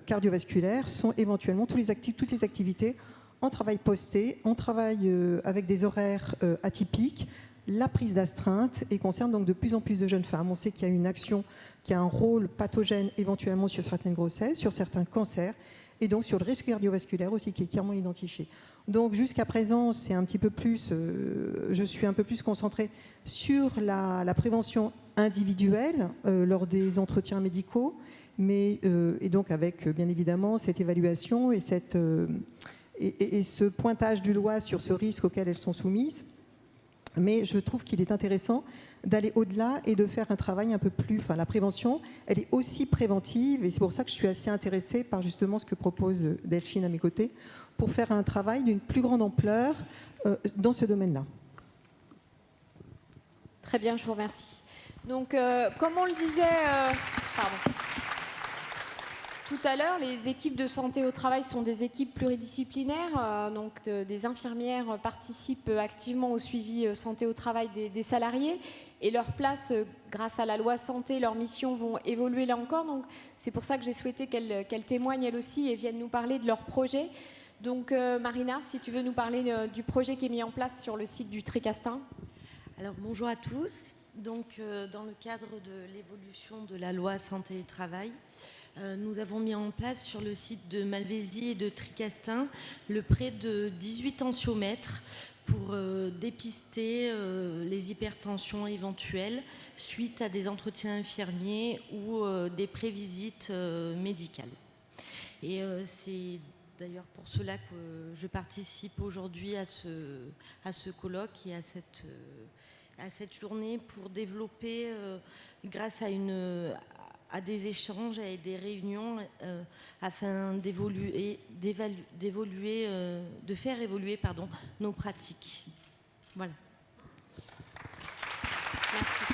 cardiovasculaires sont éventuellement toutes les activités en travail posté, en travail avec des horaires atypiques, la prise d'astreinte, et concerne donc de plus en plus de jeunes femmes. On sait qu'il y a une action qui a un rôle pathogène éventuellement sur certaines grossesses, sur certains cancers, et donc sur le risque cardiovasculaire aussi qui est clairement identifié. Donc jusqu'à présent, c'est un petit peu plus, je suis un peu plus concentrée sur la prévention individuelle lors des entretiens médicaux, mais et donc avec bien évidemment cette évaluation et ce pointage du doigt sur ce risque auquel elles sont soumises. Mais je trouve qu'il est intéressant d'aller au-delà et de faire un travail un peu plus... Enfin, la prévention, elle est aussi préventive, et c'est pour ça que je suis assez intéressée par justement ce que propose Delphine à mes côtés, pour faire un travail d'une plus grande ampleur dans ce domaine-là. Très bien, je vous remercie. Donc, comme on le disait... Tout à l'heure, les équipes de santé au travail sont des équipes pluridisciplinaires. Donc, des infirmières participent activement au suivi santé au travail des salariés. Et leur place, grâce à la loi santé, leurs missions vont évoluer là encore. Donc, c'est pour ça que j'ai souhaité qu'elles témoignent elles aussi et viennent nous parler de leur projet. Donc, Marina, si tu veux nous parler du projet qui est mis en place sur le site du Tricastin. Alors, bonjour à tous. Donc, dans le cadre de l'évolution de la loi santé et travail, nous avons mis en place sur le site de Malvézy et de Tricastin le prêt de 18 tensiomètres pour dépister les hypertensions éventuelles suite à des entretiens infirmiers ou des prévisites médicales. Et c'est d'ailleurs pour cela que je participe aujourd'hui à ce colloque et à cette journée pour développer, grâce à des échanges et des réunions afin de faire évoluer nos pratiques. Voilà. Merci.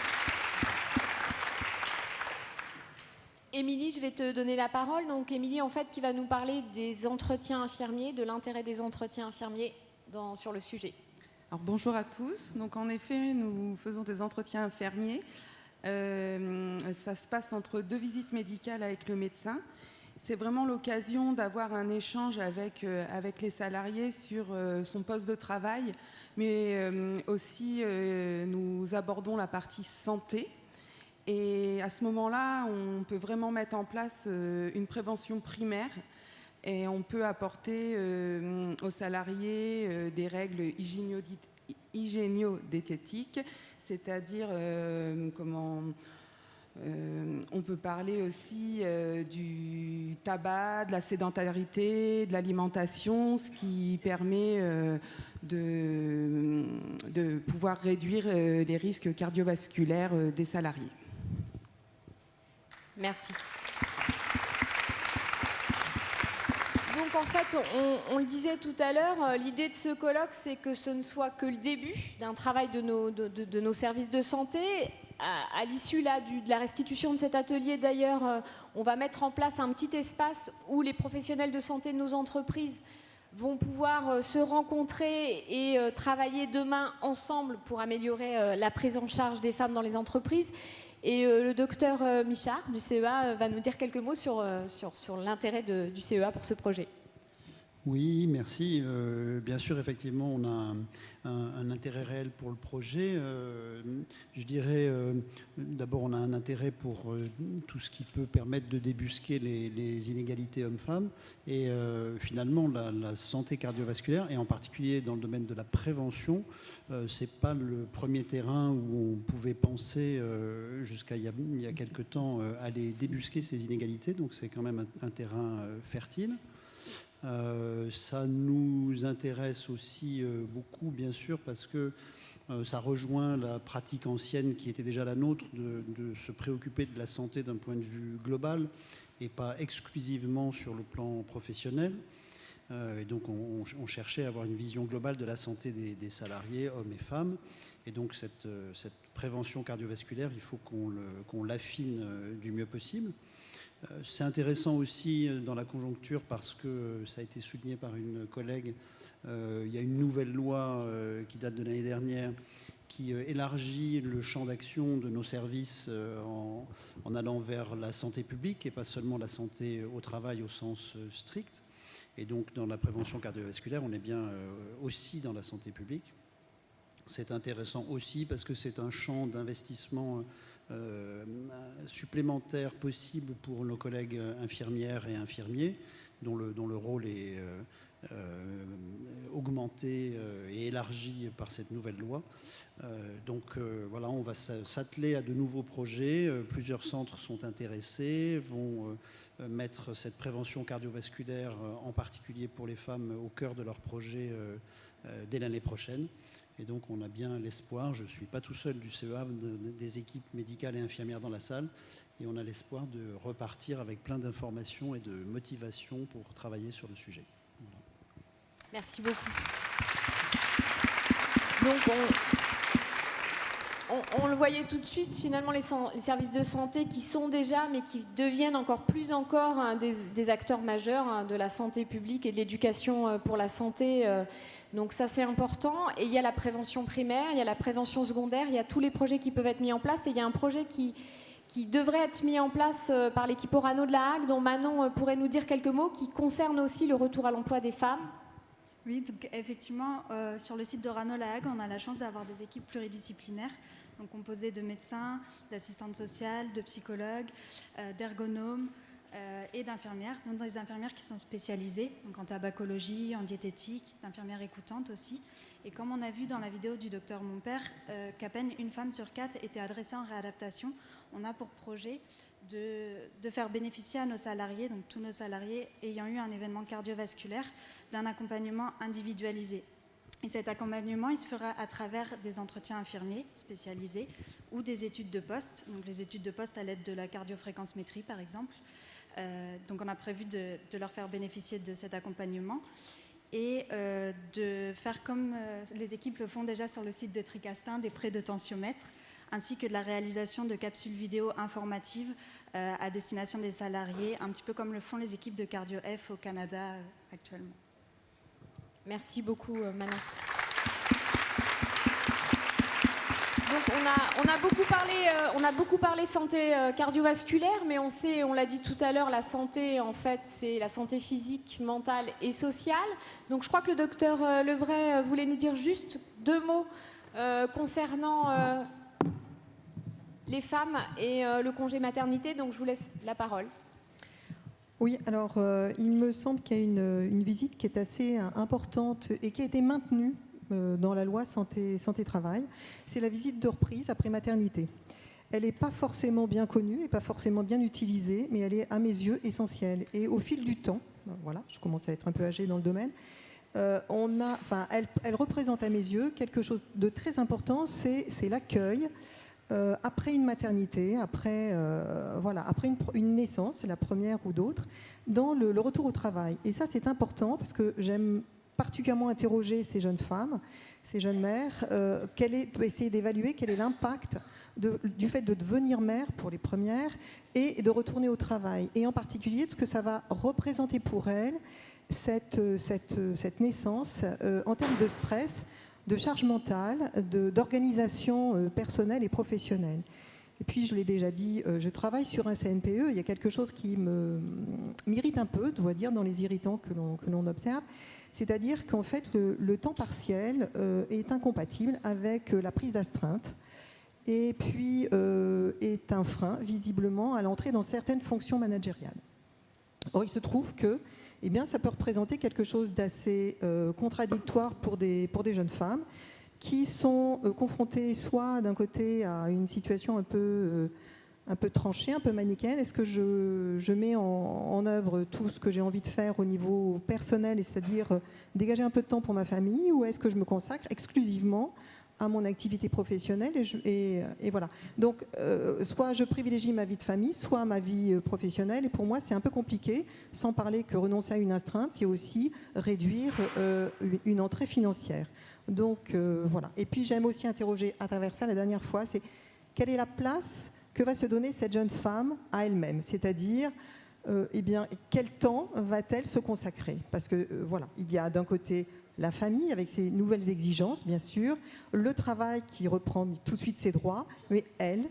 Émilie, je vais te donner la parole. Donc Émilie, en fait, qui va nous parler des entretiens infirmiers, de l'intérêt des entretiens infirmiers sur le sujet. Alors bonjour à tous. Donc en effet, nous faisons des entretiens infirmiers. Ça se passe entre 2 visites médicales avec le médecin. c'est vraiment l'occasion d'avoir un échange avec les salariés sur son poste de travail, mais aussi nous abordons la partie santé. Et à ce moment-là, on peut vraiment mettre en place une prévention primaire et on peut apporter aux salariés des règles hygiéno-diététiques, c'est-à-dire on peut parler aussi du tabac, de la sédentarité, de l'alimentation, ce qui permet de pouvoir réduire les risques cardiovasculaires des salariés. Merci. Donc en fait, on le disait tout à l'heure, l'idée de ce colloque, c'est que ce ne soit que le début d'un travail de nos services de santé. À l'issue de la restitution de cet atelier, d'ailleurs, on va mettre en place un petit espace où les professionnels de santé de nos entreprises vont pouvoir se rencontrer et travailler demain ensemble pour améliorer la prise en charge des femmes dans les entreprises. Et le docteur Michard du CEA va nous dire quelques mots sur l'intérêt du CEA pour ce projet. Oui, merci. Bien sûr, effectivement, on a un intérêt réel pour le projet. Je dirais, d'abord, on a un intérêt pour tout ce qui peut permettre de débusquer les inégalités hommes-femmes. Et finalement, la santé cardiovasculaire, et en particulier dans le domaine de la prévention, c'est pas le premier terrain où on pouvait penser, jusqu'à il y a quelque temps, aller débusquer ces inégalités. Donc c'est quand même un terrain fertile. Ça nous intéresse aussi beaucoup, bien sûr, parce que ça rejoint la pratique ancienne qui était déjà la nôtre de se préoccuper de la santé d'un point de vue global et pas exclusivement sur le plan professionnel. Et donc on cherchait à avoir une vision globale de la santé des salariés, hommes et femmes. Et donc cette prévention cardiovasculaire, il faut qu'on l'affine du mieux possible. C'est intéressant aussi dans la conjoncture parce que ça a été souligné par une collègue. Il y a une nouvelle loi qui date de l'année dernière qui élargit le champ d'action de nos services en allant vers la santé publique et pas seulement la santé au travail au sens strict. Et donc dans la prévention cardiovasculaire, on est bien aussi dans la santé publique. C'est intéressant aussi parce que c'est un champ d'investissement supplémentaires possibles pour nos collègues infirmières et infirmiers, dont le rôle est augmenté et élargi par cette nouvelle loi. Donc voilà, on va s'atteler à de nouveaux projets. Plusieurs centres sont intéressés, vont mettre cette prévention cardiovasculaire, en particulier pour les femmes, au cœur de leur projet dès l'année prochaine. Et donc on a bien l'espoir, je ne suis pas tout seul du CEA, des équipes médicales et infirmières dans la salle, et on a l'espoir de repartir avec plein d'informations et de motivation pour travailler sur le sujet. Voilà. Merci beaucoup. Donc on le voyait tout de suite, finalement les services de santé qui sont déjà, mais qui deviennent encore plus des acteurs majeurs de la santé publique et de l'éducation pour la santé. Donc ça c'est important. Et il y a la prévention primaire, il y a la prévention secondaire, il y a tous les projets qui peuvent être mis en place. Et il y a un projet qui devrait être mis en place par l'équipe Orano de la Hague, dont Manon pourrait nous dire quelques mots, qui concerne aussi le retour à l'emploi des femmes. Oui, donc effectivement, sur le site d'Orano La Hague, on a la chance d'avoir des équipes pluridisciplinaires, donc composées de médecins, d'assistantes sociales, de psychologues, d'ergonomes et d'infirmières, donc des infirmières qui sont spécialisées donc en tabacologie, en diététique, d'infirmières écoutantes aussi. Et comme on a vu dans la vidéo du docteur Monpère, qu'à peine une femme sur 4 était adressée en réadaptation, on a pour projet de faire bénéficier à nos salariés, donc tous nos salariés ayant eu un événement cardiovasculaire, d'un accompagnement individualisé. Et cet accompagnement, il se fera à travers des entretiens infirmiers spécialisés ou des études de poste, donc les études de poste à l'aide de la cardiofréquencemétrie par exemple. Donc on a prévu de leur faire bénéficier de cet accompagnement et de faire comme les équipes le font déjà sur le site de Tricastin, des prêts de tensiomètre, ainsi que de la réalisation de capsules vidéo informatives à destination des salariés, un petit peu comme le font les équipes de Cardio-F au Canada actuellement. Merci beaucoup, Manon. Donc on a beaucoup parlé santé cardiovasculaire, mais on l'a dit tout à l'heure, la santé, en fait, c'est la santé physique, mentale et sociale. Donc je crois que le docteur Levray voulait nous dire juste 2 mots concernant les femmes et le congé maternité. Donc je vous laisse la parole. Oui, alors il me semble qu'il y a une visite qui est assez importante et qui a été maintenue dans la loi santé-travail, c'est la visite de reprise après maternité. Elle n'est pas forcément bien connue et pas forcément bien utilisée, mais elle est à mes yeux essentielle. Et au fil du temps, voilà, je commence à être un peu âgée dans le domaine, elle représente à mes yeux quelque chose de très important, c'est l'accueil après une maternité, après une naissance, la première ou d'autres, dans le retour au travail. Et ça, c'est important parce que j'aime particulièrement interroger ces jeunes femmes, ces jeunes mères, essayer d'évaluer quel est l'impact du fait de devenir mère pour les premières et de retourner au travail. Et en particulier de ce que ça va représenter pour elles, cette naissance, en termes de stress, de charge mentale, d'organisation personnelle et professionnelle. Et puis, je l'ai déjà dit, je travaille sur un CNPE. Il y a quelque chose qui m'irrite un peu, je dois dire, dans les irritants que l'on observe. C'est-à-dire qu'en fait, le temps partiel est incompatible avec la prise d'astreinte et puis est un frein, visiblement, à l'entrée dans certaines fonctions managériales. Or, il se trouve que ça peut représenter quelque chose d'assez contradictoire pour des jeunes femmes qui sont confrontées soit d'un côté à une situation un peu tranchée, un peu manichéenne. Est-ce que je mets en œuvre tout ce que j'ai envie de faire au niveau personnel, c'est-à-dire dégager un peu de temps pour ma famille, ou est-ce que je me consacre exclusivement à mon activité professionnelle et voilà. Donc, soit je privilégie ma vie de famille, soit ma vie professionnelle. Et pour moi, c'est un peu compliqué, sans parler que renoncer à une astreinte, c'est aussi réduire une entrée financière. Donc, voilà. Et puis, j'aime aussi interroger à travers ça, la dernière fois, c'est quelle est la place que va se donner cette jeune femme à elle-même, c'est-à-dire quel temps va-t-elle se consacrer? Parce que voilà, il y a d'un côté la famille avec ses nouvelles exigences, bien sûr, le travail qui reprend tout de suite ses droits, mais elle,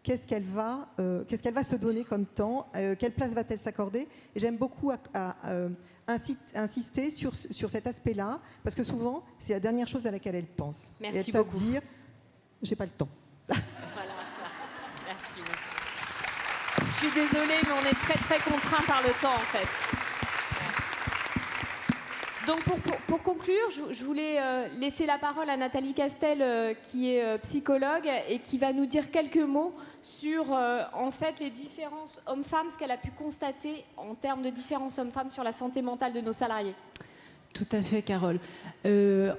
qu'est-ce qu'elle va se donner comme temps, quelle place va-t-elle s'accorder? Et j'aime beaucoup insister sur cet aspect-là, parce que souvent, c'est la dernière chose à laquelle elle pense. Merci et elle beaucoup. se dire, j'ai pas le temps. Voilà. Merci beaucoup. Je suis désolée, mais on est très très contraints par le temps en fait. Donc pour conclure, je voulais laisser la parole à Nathalie Castel, qui est psychologue et qui va nous dire quelques mots sur en fait les différences hommes-femmes, ce qu'elle a pu constater en termes de différences hommes-femmes sur la santé mentale de nos salariés. Tout à fait, Carole.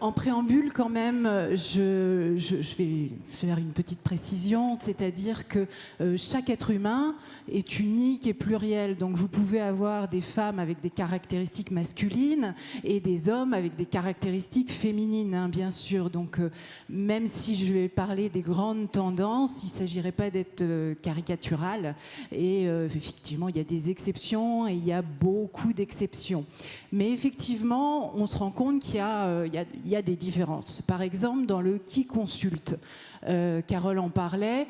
En préambule, quand même, je vais faire une petite précision, c'est-à-dire que chaque être humain est unique et pluriel. Donc, vous pouvez avoir des femmes avec des caractéristiques masculines et des hommes avec des caractéristiques féminines, hein, bien sûr. Donc, même si je vais parler des grandes tendances, il ne s'agirait pas d'être caricatural. Et effectivement, il y a des exceptions et il y a beaucoup d'exceptions. Mais effectivement, on se rend compte qu'il y a des différences. Par exemple, dans le qui consulte, Carole en parlait,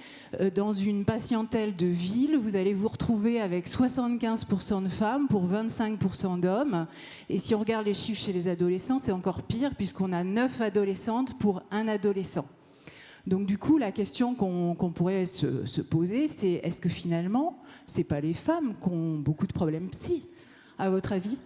dans une patientèle de ville, vous allez vous retrouver avec 75% de femmes pour 25% d'hommes. Et si on regarde les chiffres chez les adolescents, c'est encore pire, puisqu'on a 9 adolescentes pour 1 adolescent. Donc du coup, la question qu'on pourrait se poser, c'est est-ce que finalement, ce n'est pas les femmes qui ont beaucoup de problèmes psy, à votre avis ?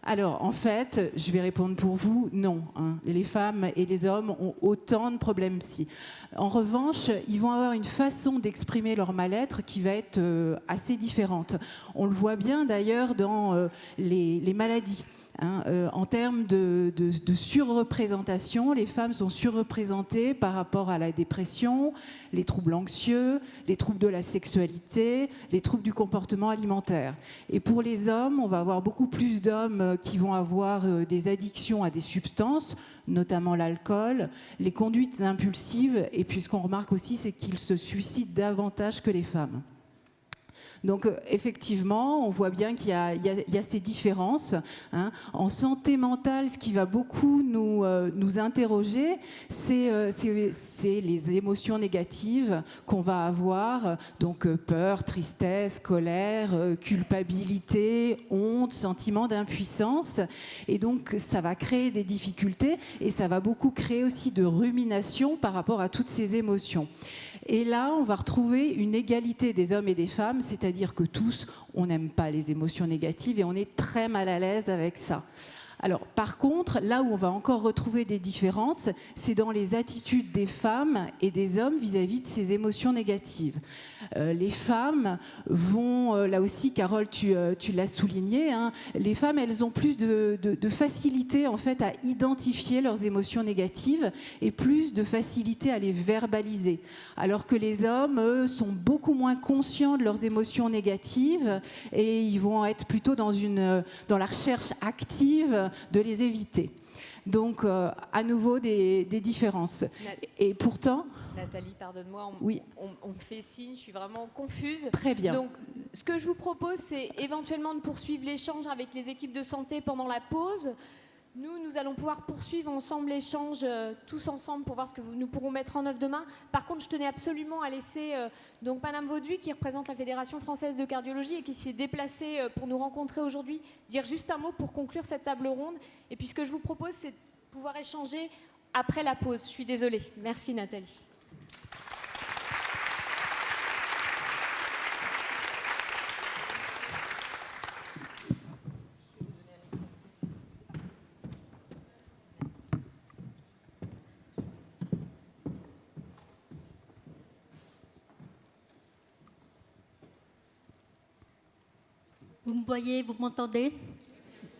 Alors, en fait, je vais répondre pour vous, non. Hein. Les femmes et les hommes ont autant de problèmes psy. En revanche, ils vont avoir une façon d'exprimer leur mal-être qui va être assez différente. On le voit bien d'ailleurs dans les maladies. Hein, en termes de surreprésentation, les femmes sont surreprésentées par rapport à la dépression, les troubles anxieux, les troubles de la sexualité, les troubles du comportement alimentaire. Et pour les hommes, on va avoir beaucoup plus d'hommes qui vont avoir des addictions à des substances, notamment l'alcool, les conduites impulsives, et puis ce qu'on remarque aussi, c'est qu'ils se suicident davantage que les femmes. Donc effectivement, on voit bien qu'il y a ces différences. Hein. En santé mentale, ce qui va beaucoup nous interroger, c'est les émotions négatives qu'on va avoir, donc peur, tristesse, colère, culpabilité, honte, sentiment d'impuissance. Et donc ça va créer des difficultés et ça va beaucoup créer aussi de rumination par rapport à toutes ces émotions. Et là, on va retrouver une égalité des hommes et des femmes, c'est-à-dire que tous, on n'aime pas les émotions négatives et on est très mal à l'aise avec ça. Alors, par contre, là où on va encore retrouver des différences, c'est dans les attitudes des femmes et des hommes vis-à-vis de ces émotions négatives. Les femmes vont, là aussi, Carole, tu l'as souligné, hein, les femmes, elles ont plus de facilité en fait à identifier leurs émotions négatives et plus de facilité à les verbaliser. Alors que les hommes, eux, sont beaucoup moins conscients de leurs émotions négatives et ils vont être plutôt dans la recherche active de les éviter. Donc, à nouveau, des différences. Et pourtant... Nathalie, pardonne-moi, oui. on me fait signe, je suis vraiment confuse. Très bien. Donc, ce que je vous propose, c'est éventuellement de poursuivre l'échange avec les équipes de santé pendant la pause. Nous allons pouvoir poursuivre ensemble l'échange, tous ensemble, pour voir ce que nous pourrons mettre en œuvre demain. Par contre, je tenais absolument à laisser donc Madame Vauduit, qui représente la Fédération française de cardiologie et qui s'est déplacée pour nous rencontrer aujourd'hui, dire juste un mot pour conclure cette table ronde. Et puis, ce que je vous propose, c'est de pouvoir échanger après la pause. Je suis désolée. Merci, Nathalie. Vous me voyez, vous m'entendez?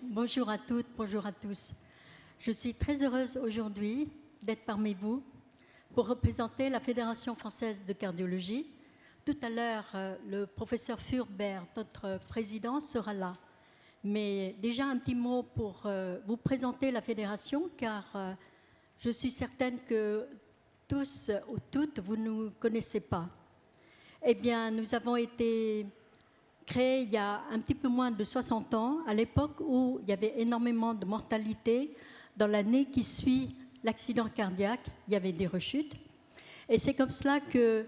Bonjour à toutes, bonjour à tous. Je suis très heureuse aujourd'hui d'être parmi vous pour représenter la Fédération française de cardiologie. Tout à l'heure, le professeur Furbert, notre président, sera là. Mais déjà un petit mot pour vous présenter la fédération, car je suis certaine que tous ou toutes, vous ne nous connaissez pas. Eh bien, nous avons été créé il y a un petit peu moins de 60 ans, à l'époque où il y avait énormément de mortalité. Dans l'année qui suit l'accident cardiaque, il y avait des rechutes. Et c'est comme cela que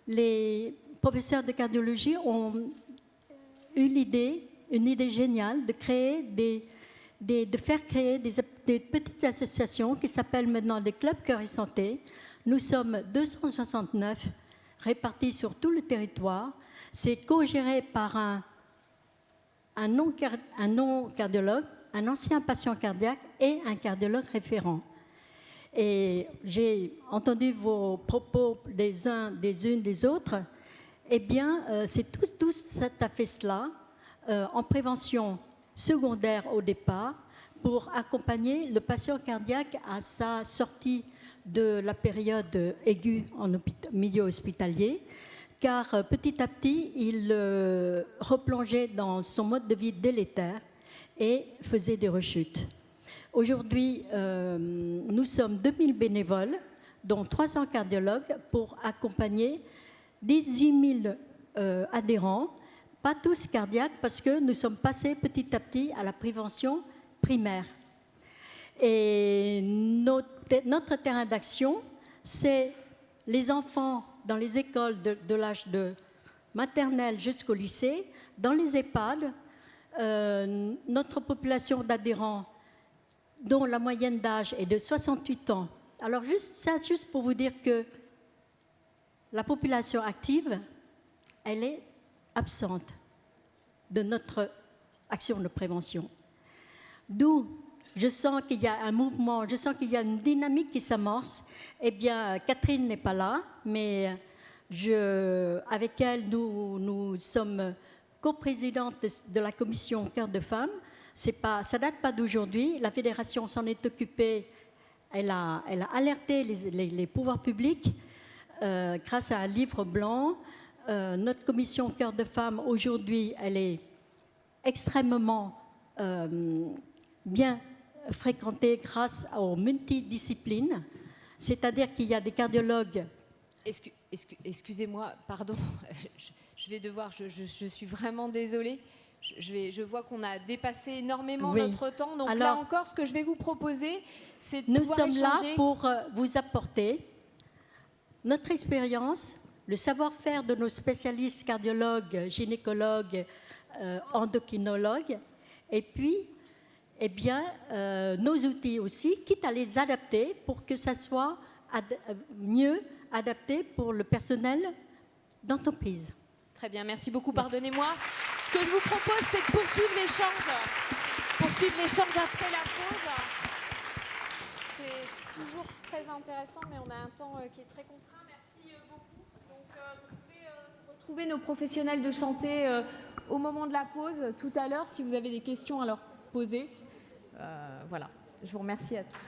les professeurs de cardiologie ont eu une idée géniale de créer de faire créer des petites associations qui s'appellent maintenant des clubs cœur et santé. Nous sommes 269 répartis sur tout le territoire. C'est co-géré par un non-cardiologue, un ancien patient cardiaque et un cardiologue référent. Et j'ai entendu vos propos des uns, des unes, des autres. Eh bien, c'est tous ça a fait cela en prévention secondaire au départ pour accompagner le patient cardiaque à sa sortie de la période aiguë en milieu hospitalier, car petit à petit, il replongeait dans son mode de vie délétère et faisait des rechutes. Aujourd'hui, nous sommes 2000 bénévoles, dont 300 cardiologues, pour accompagner 18 000 adhérents, pas tous cardiaques, parce que nous sommes passés petit à petit à la prévention primaire. Et notre terrain d'action, c'est les enfants dans les écoles de l'âge de maternelle jusqu'au lycée, dans les EHPAD, notre population d'adhérents dont la moyenne d'âge est de 68 ans. Alors juste pour vous dire que la population active, elle est absente de notre action de prévention. D'où je sens qu'il y a un mouvement, je sens qu'il y a une dynamique qui s'amorce. Eh bien, Catherine n'est pas là, mais avec elle, nous sommes coprésidentes de la commission Cœur de Femmes. Ça ne date pas d'aujourd'hui. La fédération s'en est occupée. Elle a alerté les pouvoirs publics grâce à un livre blanc. Notre commission Cœur de Femmes, aujourd'hui, elle est extrêmement bien fréquentée grâce aux multidisciplines. C'est-à-dire qu'il y a des cardiologues. Excusez-moi, pardon, je vais devoir, je suis vraiment désolée. Je vois qu'on a dépassé énormément Oui. notre temps. Donc là Alors, encore, ce que je vais vous proposer, c'est de nous pouvoir sommes là échanger. pour vous apporter notre expérience, le savoir-faire de nos spécialistes cardiologues, gynécologues, endocrinologues, et puis nos outils aussi, quitte à les adapter pour que ça soit mieux adapté pour le personnel d'entreprise. Très bien, merci beaucoup. Pardonnez-moi. Ce que je vous propose, c'est de poursuivre l'échange. Poursuivre l'échange après la pause. C'est toujours très intéressant, mais on a un temps qui est très contraint. Merci beaucoup. Donc, vous pouvez retrouver nos professionnels de santé au moment de la pause, tout à l'heure, si vous avez des questions à leur poser. Voilà. Je vous remercie à tous.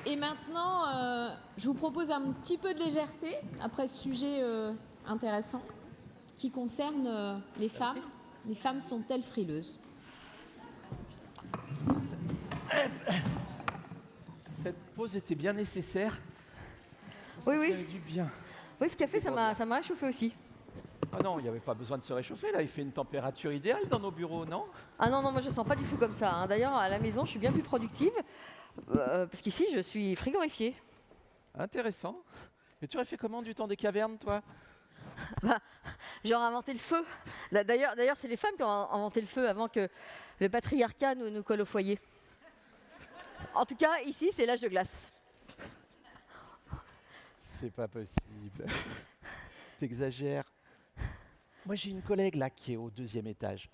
Et maintenant, je vous propose un petit peu de légèreté après ce sujet intéressant qui concerne les femmes. Les femmes sont-elles frileuses? Cette pause était bien nécessaire. Oui, oui. Ça fait du bien. Oui, ce café, ça m'a réchauffé aussi. Ah non, il n'y avait pas besoin de se réchauffer là. Il fait une température idéale dans nos bureaux, non? Ah non, moi je ne sens pas du tout comme ça, hein. D'ailleurs, à la maison, je suis bien plus productive. Parce qu'ici, je suis frigorifiée. Intéressant. Et tu aurais fait comment du temps des cavernes, toi? J'aurais inventé le feu. D'ailleurs, c'est les femmes qui ont inventé le feu avant que le patriarcat nous colle au foyer. En tout cas, ici, c'est l'âge de glace. C'est pas possible. T'exagères. Moi, j'ai une collègue là qui est au 2e étage.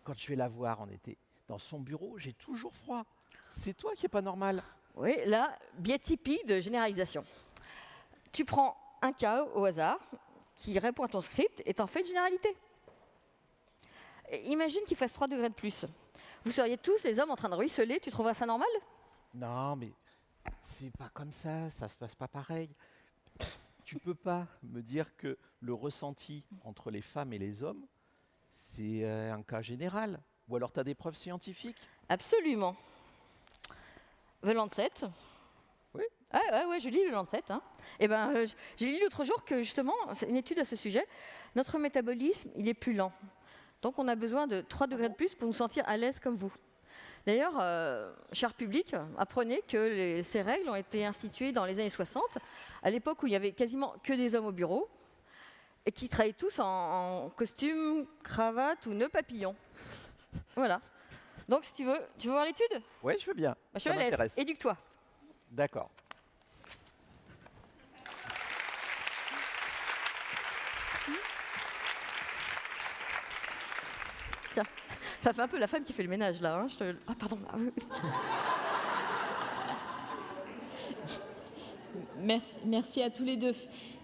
Quand je vais la voir en été, dans son bureau, j'ai toujours froid. C'est toi qui est pas normal. Oui, là, biais typique de généralisation. Tu prends un cas au hasard qui répond à ton script et t'en fais une généralité. Et imagine qu'il fasse 3 degrés de plus. Vous seriez tous les hommes en train de ruisseler, tu trouverais ça normal? Non, mais c'est pas comme ça se passe pas pareil. Tu peux pas me dire que le ressenti entre les femmes et les hommes, c'est un cas général. Ou alors tu as des preuves scientifiques? Absolument. The Lancet. Oui. Ouais, je lis le Lancet. Hein. J'ai lu l'autre jour que justement, c'est une étude à ce sujet, notre métabolisme, il est plus lent. Donc on a besoin de 3 degrés de plus pour nous sentir à l'aise comme vous. D'ailleurs, cher public, apprenez que ces règles ont été instituées dans les années 60, à l'époque où il y avait quasiment que des hommes au bureau, et qui travaillaient tous en costume, cravate ou nœud papillon. Voilà. Donc, si tu veux voir l'étude? Oui, je veux bien. Je te laisse. Éduque-toi. D'accord. Tiens, ça fait un peu la femme qui fait le ménage, là. Hein. Ah, pardon. Merci à tous les deux.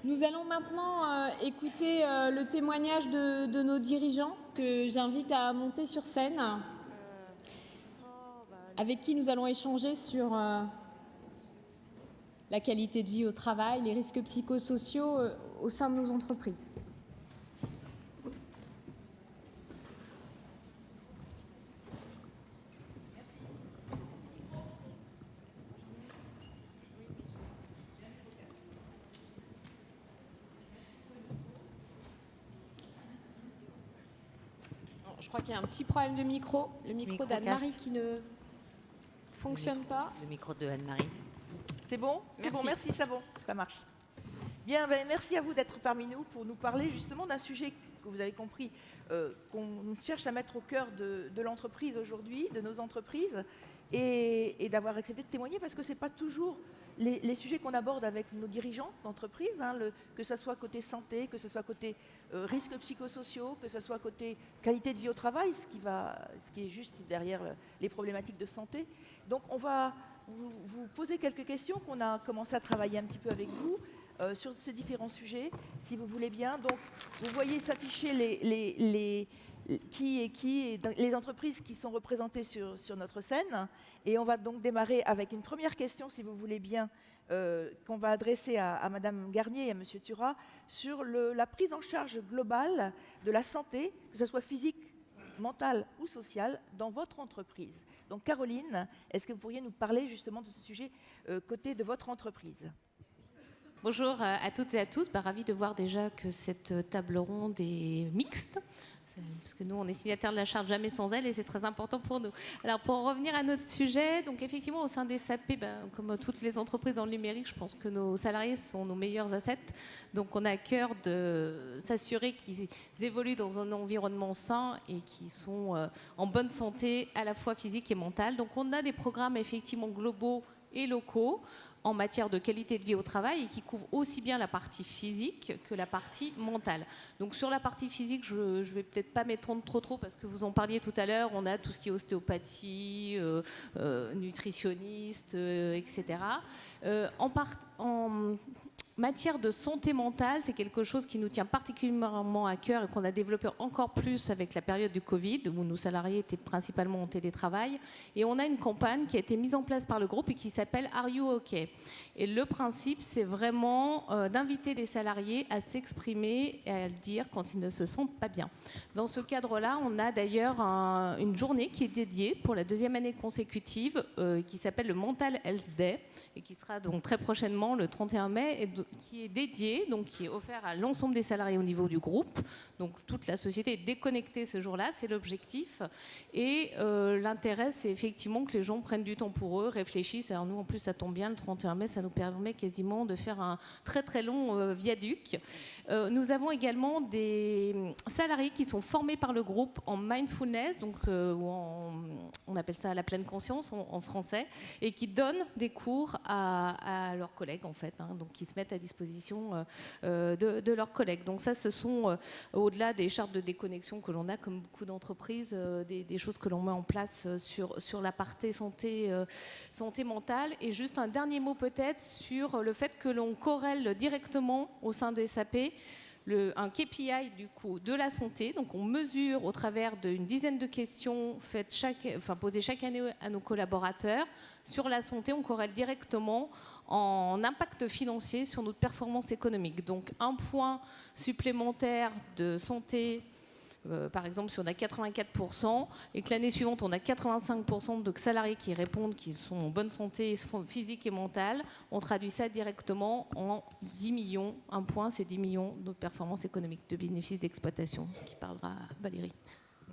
Nous allons maintenant écouter le témoignage de nos dirigeants que j'invite à monter sur scène, avec qui nous allons échanger sur la qualité de vie au travail, les risques psychosociaux au sein de nos entreprises. Je crois qu'il y a un petit problème de micro. Le micro d'Anne-Marie qui ne fonctionne pas. Le micro de Anne-Marie. C'est bon? Merci, c'est bon, ça marche. Bien, merci à vous d'être parmi nous pour nous parler justement d'un sujet que vous avez compris, qu'on cherche à mettre au cœur de l'entreprise aujourd'hui, de nos entreprises, et d'avoir accepté de témoigner parce que ce n'est pas toujours les sujets qu'on aborde avec nos dirigeants d'entreprise, hein, que ce soit côté santé, que ce soit côté risques psychosociaux, que ce soit côté qualité de vie au travail, ce qui est juste derrière les problématiques de santé. Donc on va vous poser quelques questions qu'on a commencé à travailler un petit peu avec vous sur ces différents sujets, si vous voulez bien. Donc vous voyez s'afficher les entreprises qui sont représentées sur notre scène. Et on va donc démarrer avec une première question, si vous voulez bien, qu'on va adresser à Madame Garnier et à Monsieur Turat sur la prise en charge globale de la santé, que ce soit physique, mentale ou sociale, dans votre entreprise. Donc Caroline, est-ce que vous pourriez nous parler justement de ce sujet côté de votre entreprise ? Bonjour à toutes et à tous, ravi de voir déjà que cette table ronde est mixte. Parce que nous, on est signataires de la charte Jamais sans elle et c'est très important pour nous. Alors, pour en revenir à notre sujet, donc effectivement, au sein des SAP, comme toutes les entreprises dans le numérique, je pense que nos salariés sont nos meilleurs assets. Donc, on a à cœur de s'assurer qu'ils évoluent dans un environnement sain et qu'ils sont en bonne santé, à la fois physique et mentale. Donc, on a des programmes effectivement globaux et locaux en matière de qualité de vie au travail et qui couvrent aussi bien la partie physique que la partie mentale. Donc sur la partie physique, je ne vais peut-être pas m'étendre trop parce que vous en parliez tout à l'heure, on a tout ce qui est ostéopathie, nutritionniste, etc. En matière de santé mentale, c'est quelque chose qui nous tient particulièrement à cœur et qu'on a développé encore plus avec la période du Covid, où nos salariés étaient principalement en télétravail. Et on a une campagne qui a été mise en place par le groupe et qui s'appelle Are You OK ? Et le principe, c'est vraiment d'inviter les salariés à s'exprimer et à le dire quand ils ne se sentent pas bien. Dans ce cadre-là, on a d'ailleurs une journée qui est dédiée pour la 2e année consécutive, qui s'appelle le Mental Health Day, et qui sera donc très prochainement le 31 mai, et qui est dédié, donc qui est offert à l'ensemble des salariés au niveau du groupe. Donc toute la société est déconnectée ce jour-là, c'est l'objectif. Et l'intérêt, c'est effectivement que les gens prennent du temps pour eux, réfléchissent. Alors nous, en plus, ça tombe bien, le 31 mai, ça nous permet quasiment de faire un très très long viaduc. Nous avons également des salariés qui sont formés par le groupe en mindfulness, donc on appelle ça la pleine conscience en français, et qui donnent des cours à leurs collègues en fait, donc qui se mettent à disposition de leurs collègues. Donc ça, ce sont au-delà des chartes de déconnexion que l'on a comme beaucoup d'entreprises, des choses que l'on met en place sur la partie santé mentale. Et juste un dernier mot peut-être sur le fait que l'on corrèle directement au sein de SAP un KPI du coup de la santé. Donc on mesure au travers d'une dizaine de questions posées chaque année à nos collaborateurs sur la santé. On corrèle directement en impact financier sur notre performance économique. Donc un point supplémentaire de santé, par exemple, si on a 84% et que l'année suivante, on a 85% de salariés qui répondent qu'ils sont en bonne santé physique et mentale, on traduit ça directement en 10 millions. Un point, c'est 10 millions de performances économiques, de bénéfices d'exploitation, ce qui parlera à Valérie.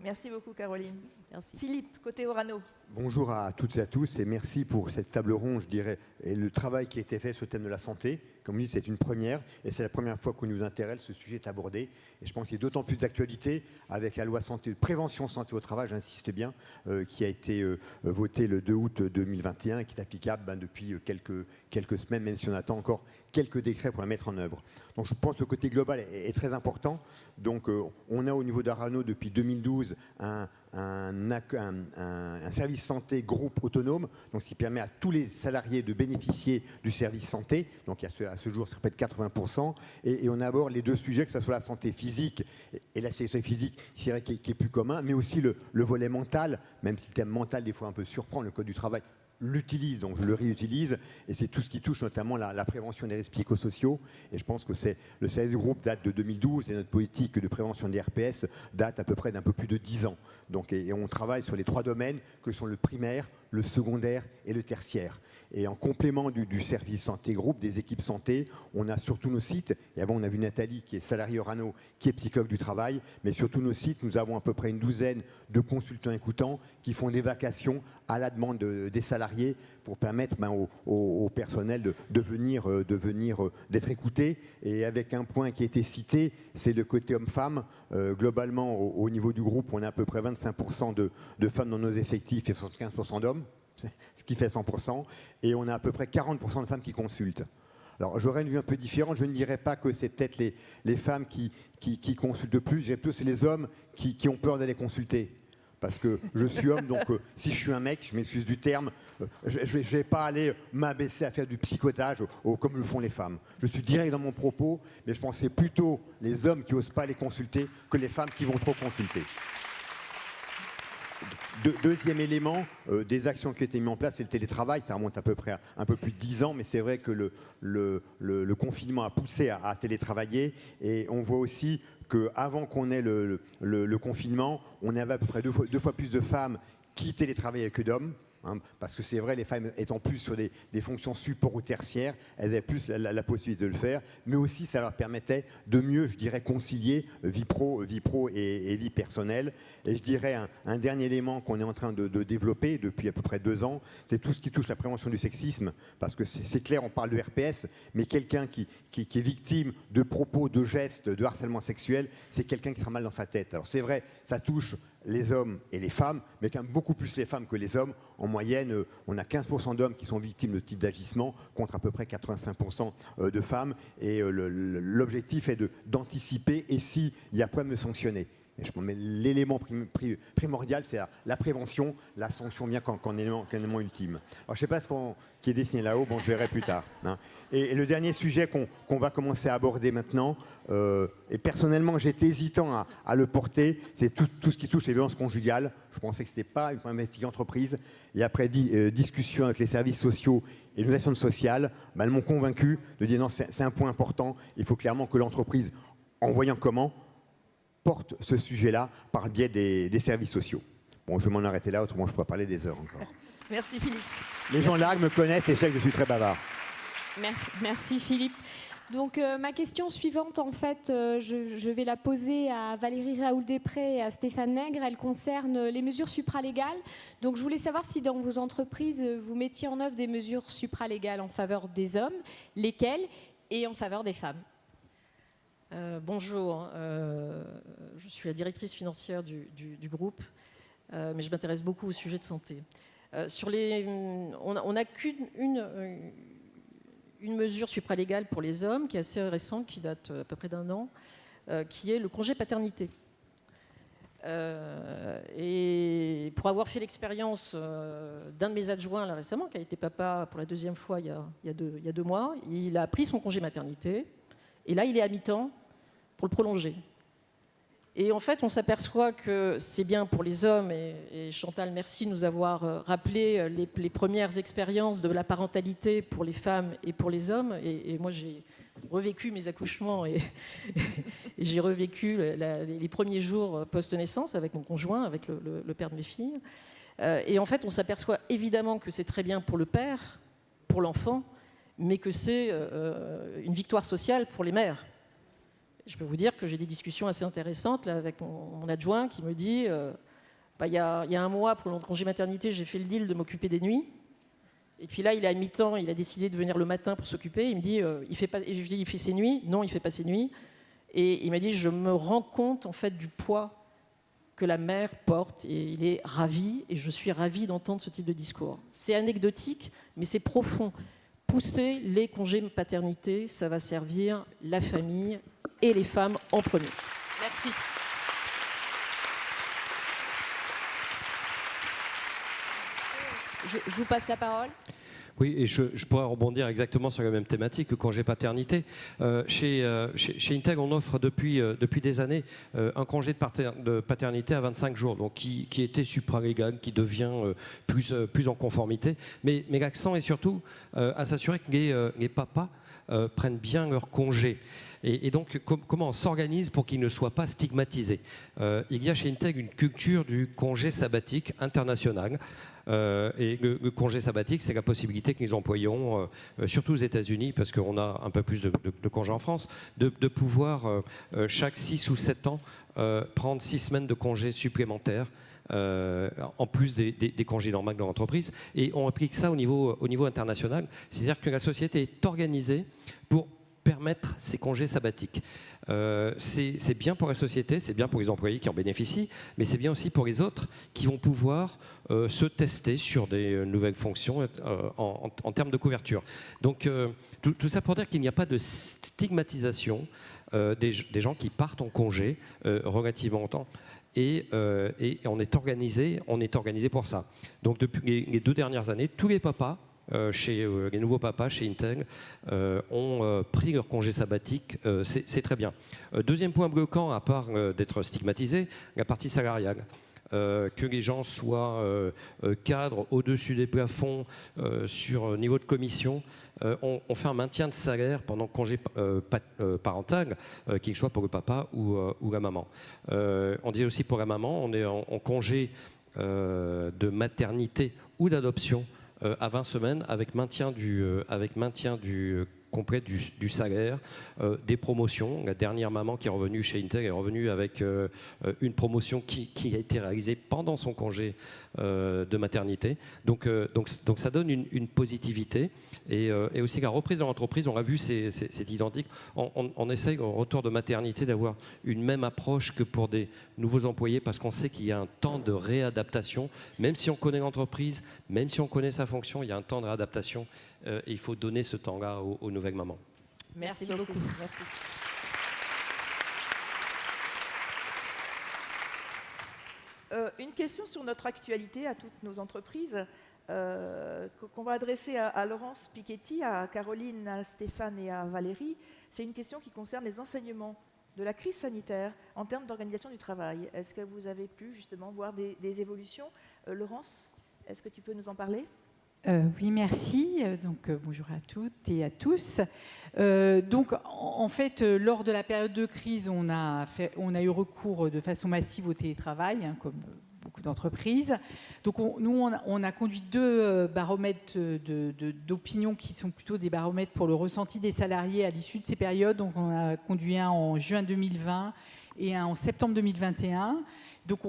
Merci beaucoup, Caroline. Merci. Philippe, côté Orano. Bonjour à toutes et à tous et merci pour cette table ronde, je dirais, et le travail qui a été fait sur le thème de la santé. Comme vous dites, c'est une première et c'est la première fois qu'on nous intéresse, ce sujet est abordé. Et je pense qu'il y a d'autant plus d'actualité avec la loi santé, prévention santé au travail, j'insiste bien, qui a été votée le 2 août 2021 et qui est applicable depuis quelques semaines, même si on attend encore quelques décrets pour la mettre en œuvre. Donc je pense que le côté global est très important. Donc on a au niveau d'Arano depuis 2012 un service santé groupe autonome, donc ce qui permet à tous les salariés de bénéficier du service santé. Donc à ce jour, ça peut être 80%. Et on aborde les deux sujets, que ce soit la santé physique et la sécurité physique, c'est vrai qui est plus commun, mais aussi le volet mental, même si le thème mental des fois un peu surprend, le Code du travail l'utilise, donc je le réutilise, et c'est tout ce qui touche notamment la prévention des risques psychosociaux. Et je pense que le CSE Group date de 2012 et notre politique de prévention des RPS date à peu près d'un peu plus de 10 ans. Donc, et on travaille sur les 3 domaines que sont le primaire, le secondaire et le tertiaire. Et en complément du service santé groupe, des équipes santé, on a sur tous nos sites, et avant on a vu Nathalie qui est salariée Orano, qui est psychologue du travail, mais sur tous nos sites, nous avons à peu près une douzaine de consultants écoutants qui font des vacations à la demande des salariés pour permettre au personnel d'être écouté. Et avec un point qui a été cité, c'est le côté homme-femme. Globalement, au niveau du groupe, on a à peu près 25% de femmes dans nos effectifs et 75% d'hommes, ce qui fait 100%, et on a à peu près 40% de femmes qui consultent. Alors j'aurais une vue un peu différente, je ne dirais pas que c'est peut-être les femmes qui consultent plus, j'ai plutôt c'est les hommes qui ont peur d'aller consulter. Parce que je suis homme, donc si je suis un mec, je m'excuse du terme, je ne vais pas aller m'abaisser à faire du psychotage comme le font les femmes. Je suis direct dans mon propos, mais je pense que c'est plutôt les hommes qui n'osent pas les consulter que les femmes qui vont trop consulter. Deuxième élément, des actions qui ont été mises en place, c'est le télétravail. Ça remonte à peu près à un peu plus de 10 ans, mais c'est vrai que le confinement a poussé à télétravailler. Et on voit aussi qu'avant qu'on ait le confinement, on avait à peu près deux fois plus de femmes qui télétravaillait que d'hommes. Parce que c'est vrai, les femmes étant plus sur des fonctions support ou tertiaires, elles avaient plus la possibilité de le faire, mais aussi ça leur permettait de mieux, je dirais, concilier vie pro et vie personnelle. Et je dirais un dernier élément qu'on est en train de développer depuis à peu près 2 ans, c'est tout ce qui touche la prévention du sexisme, parce que c'est clair, on parle de RPS, mais quelqu'un qui est victime de propos, de gestes, de harcèlement sexuel, c'est quelqu'un qui sera mal dans sa tête. Alors c'est vrai, ça touche les hommes et les femmes, mais quand même beaucoup plus les femmes que les hommes. En moyenne, on a 15% d'hommes qui sont victimes de ce type d'agissement, contre à peu près 85% de femmes. Et l'objectif est d'anticiper et s'il y a problème de sanctionner. Mais l'élément primordial, c'est la prévention. La sanction vient qu'en élément ultime. Alors, je ne sais pas ce qui est dessiné là-haut, bon, je verrai plus tard. Et le dernier sujet qu'on va commencer à aborder maintenant, et personnellement, j'étais hésitant à le porter, c'est tout ce qui touche les violences conjugales. Je pensais que ce n'était pas une problématique entreprise. Et après discussion avec les services sociaux et l'innovation sociale, elles m'ont convaincu de dire non, c'est un point important. Il faut clairement que l'entreprise, en voyant comment, porte ce sujet-là par le biais des services sociaux. Bon, je vais m'en arrêter là, autrement je pourrais parler des heures encore. Merci Philippe. Les gens largues me connaissent et savent que je suis très bavard. Merci Philippe. Donc ma question suivante, en fait, je vais la poser à Valérie Raoul-Després et à Stéphane Nègre. Elle concerne les mesures supralégales. Donc je voulais savoir si dans vos entreprises, vous mettiez en œuvre des mesures supralégales en faveur des hommes, lesquelles, et en faveur des femmes. Bonjour, je suis la directrice financière du groupe, mais je m'intéresse beaucoup au sujet de santé. On n'a qu'une mesure supralégale pour les hommes qui est assez récente, qui date à peu près d'1 an, qui est le congé paternité. Et pour avoir fait l'expérience d'un de mes adjoints là, récemment, qui a été papa pour la 2e fois il y a 2 mois, il a pris son congé maternité, et là il est à mi-temps pour le prolonger. Et en fait, on s'aperçoit que c'est bien pour les hommes, et Chantal, merci de nous avoir rappelé les premières expériences de la parentalité pour les femmes et pour les hommes. Et moi, j'ai revécu mes accouchements et j'ai revécu les premiers jours post-naissance avec mon conjoint, avec le père de mes filles. Et en fait, on s'aperçoit évidemment que c'est très bien pour le père, pour l'enfant, mais que c'est une victoire sociale pour les mères. Je peux vous dire que j'ai des discussions assez intéressantes là, avec mon adjoint qui me dit il y a 1 mois, pour le congé maternité, j'ai fait le deal de m'occuper des nuits. Et puis là, il est à mi-temps, il a décidé de venir le matin pour s'occuper. Il me dit, il fait pas. Et je lui dis, il fait ses nuits? Non, il ne fait pas ses nuits. Et il m'a dit, je me rends compte en fait du poids que la mère porte. Et il est ravi, et je suis ravie d'entendre ce type de discours. C'est anecdotique, mais c'est profond. Pousser les congés paternité, ça va servir la famille et les femmes en premier. Merci. Je vous passe la parole. Oui, et je pourrais rebondir exactement sur la même thématique, le congé paternité. Chez Integ, on offre depuis des années un congé de paternité à 25 jours, donc qui était supralégal, qui devient plus en conformité. Mais l'accent est surtout à s'assurer que les papas prennent bien leur congé. Et donc, comment on s'organise pour qu'ils ne soient pas stigmatisés? Il y a chez Integ une culture du congé sabbatique international. Et le congé sabbatique, c'est la possibilité que nous employons, surtout aux États-Unis, parce qu'on a un peu plus de congés en France, de pouvoir, chaque 6 ou 7 ans, prendre 6 semaines de congés supplémentaires. En plus des congés normaux de l'entreprise. Et on applique ça au niveau international. C'est-à-dire que la société est organisée pour permettre ces congés sabbatiques. C'est bien pour la société, c'est bien pour les employés qui en bénéficient, mais c'est bien aussi pour les autres qui vont pouvoir se tester sur des nouvelles fonctions en termes de couverture. Donc tout ça pour dire qu'il n'y a pas de stigmatisation des gens qui partent en congé relativement longtemps. Et on est organisé pour ça. Donc depuis les 2 dernières années, tous les papas, les nouveaux papas chez Integ, ont pris leur congé sabbatique. C'est très bien. Deuxième point bloquant, à part d'être stigmatisé, la partie salariale. Que les gens soient cadres au-dessus des plafonds sur niveau de commission. On fait un maintien de salaire pendant le congé parental, qu'il soit pour le papa ou la maman. On dit aussi pour la maman, on est en congé de maternité ou d'adoption à 20 semaines avec maintien complet du salaire, des promotions. La dernière maman qui est revenue chez Intel est revenue avec une promotion qui a été réalisée pendant son congé de maternité. Donc ça donne une positivité. Et aussi la reprise de l'entreprise, on l'a vu, c'est identique. On essaye au retour de maternité d'avoir une même approche que pour des nouveaux employés parce qu'on sait qu'il y a un temps de réadaptation. Même si on connaît l'entreprise, même si on connaît sa fonction, il y a un temps de réadaptation. Et il faut donner ce temps-là aux nouvelles mamans. Merci beaucoup. Merci. Une question sur notre actualité à toutes nos entreprises qu'on va adresser à Laurence Piketty, à Caroline, à Stéphane et à Valérie. C'est une question qui concerne les enseignements de la crise sanitaire en termes d'organisation du travail. Est-ce que vous avez pu justement voir des évolutions? Laurence, est-ce que tu peux nous en parler? Oui, merci. Bonjour à toutes et à tous. En fait, lors de la période de crise, on a eu recours de façon massive au télétravail, comme beaucoup d'entreprises. Donc, on a conduit 2 baromètres d'opinion qui sont plutôt des baromètres pour le ressenti des salariés à l'issue de ces périodes. Donc, on a conduit un en juin 2020 et un en septembre 2021. Donc,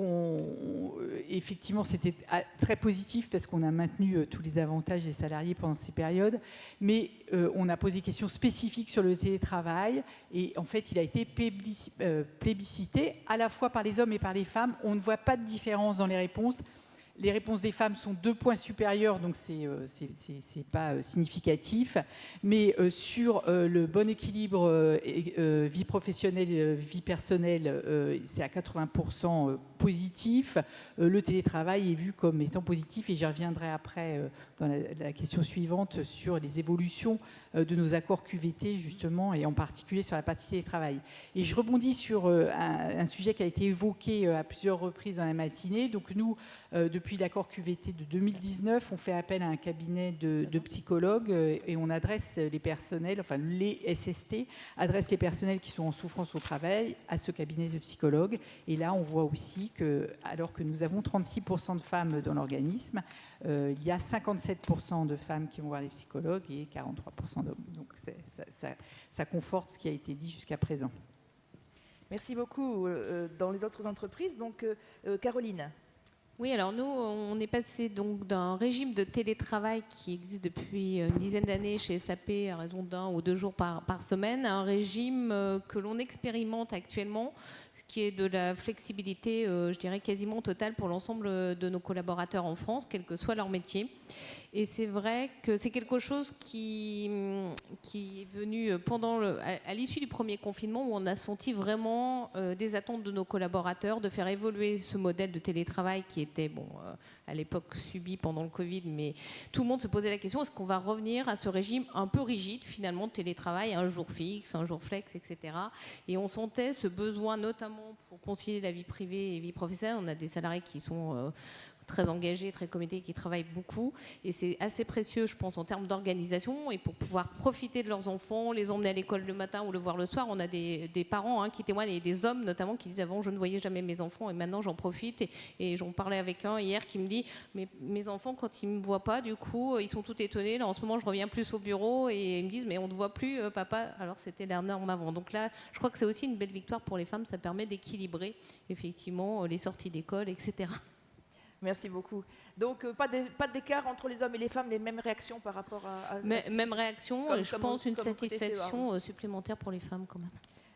effectivement, c'était très positif parce qu'on a maintenu tous les avantages des salariés pendant ces périodes. Mais on a posé des questions spécifiques sur le télétravail. Et en fait, il a été plébiscité à la fois par les hommes et par les femmes. On ne voit pas de différence dans les réponses. Les réponses des femmes sont 2 points supérieurs, donc c'est pas significatif. Mais sur le bon équilibre vie professionnelle, vie personnelle, c'est à 80% positif. Le télétravail est vu comme étant positif et j'y reviendrai après dans la question suivante sur les évolutions de nos accords QVT justement et en particulier sur la partie télétravail. Et je rebondis sur un sujet qui a été évoqué à plusieurs reprises dans la matinée. Donc nous, depuis l'accord QVT de 2019, on fait appel à un cabinet de psychologues et on adresse les personnels, enfin les SST adressent les personnels qui sont en souffrance au travail à ce cabinet de psychologues. Et là, on voit aussi que, alors que nous avons 36% de femmes dans l'organisme, il y a 57% de femmes qui vont voir les psychologues et 43% d'hommes. Donc ça conforte ce qui a été dit jusqu'à présent. Merci beaucoup. Dans les autres entreprises, donc Caroline. Oui, alors nous, on est passé donc d'un régime de télétravail qui existe depuis une dizaine d'années chez SAP à raison d'1 ou 2 jours par semaine à un régime que l'on expérimente actuellement, ce qui est de la flexibilité, je dirais, quasiment totale pour l'ensemble de nos collaborateurs en France, quel que soit leur métier. Et c'est vrai que c'est quelque chose qui est venu à l'issue du premier confinement où on a senti vraiment des attentes de nos collaborateurs de faire évoluer ce modèle de télétravail qui était, à l'époque subi pendant le Covid, mais tout le monde se posait la question, est-ce qu'on va revenir à ce régime un peu rigide finalement de télétravail, un jour fixe, un jour flex, etc. Et on sentait ce besoin notamment pour concilier la vie privée et vie professionnelle. On a des salariés qui sont très engagés, très committés, qui travaillent beaucoup. Et c'est assez précieux, je pense, en termes d'organisation. Et pour pouvoir profiter de leurs enfants, les emmener à l'école le matin ou le voir le soir, on a des parents qui témoignent, et des hommes notamment, qui disent avant, je ne voyais jamais mes enfants, et maintenant j'en profite. Et j'en parlais avec un hier qui me dit, mais mes enfants, quand ils ne me voient pas, du coup, ils sont tout étonnés. Là, en ce moment, je reviens plus au bureau, et ils me disent, mais on ne te voit plus, papa. Alors, c'était la norme avant. Donc là, je crois que c'est aussi une belle victoire pour les femmes. Ça permet d'équilibrer, effectivement, les sorties d'école, etc. Merci beaucoup. Donc, pas d'écart entre les hommes et les femmes, les mêmes réactions par rapport à même réaction, et je pense une satisfaction supplémentaire pour les femmes quand même.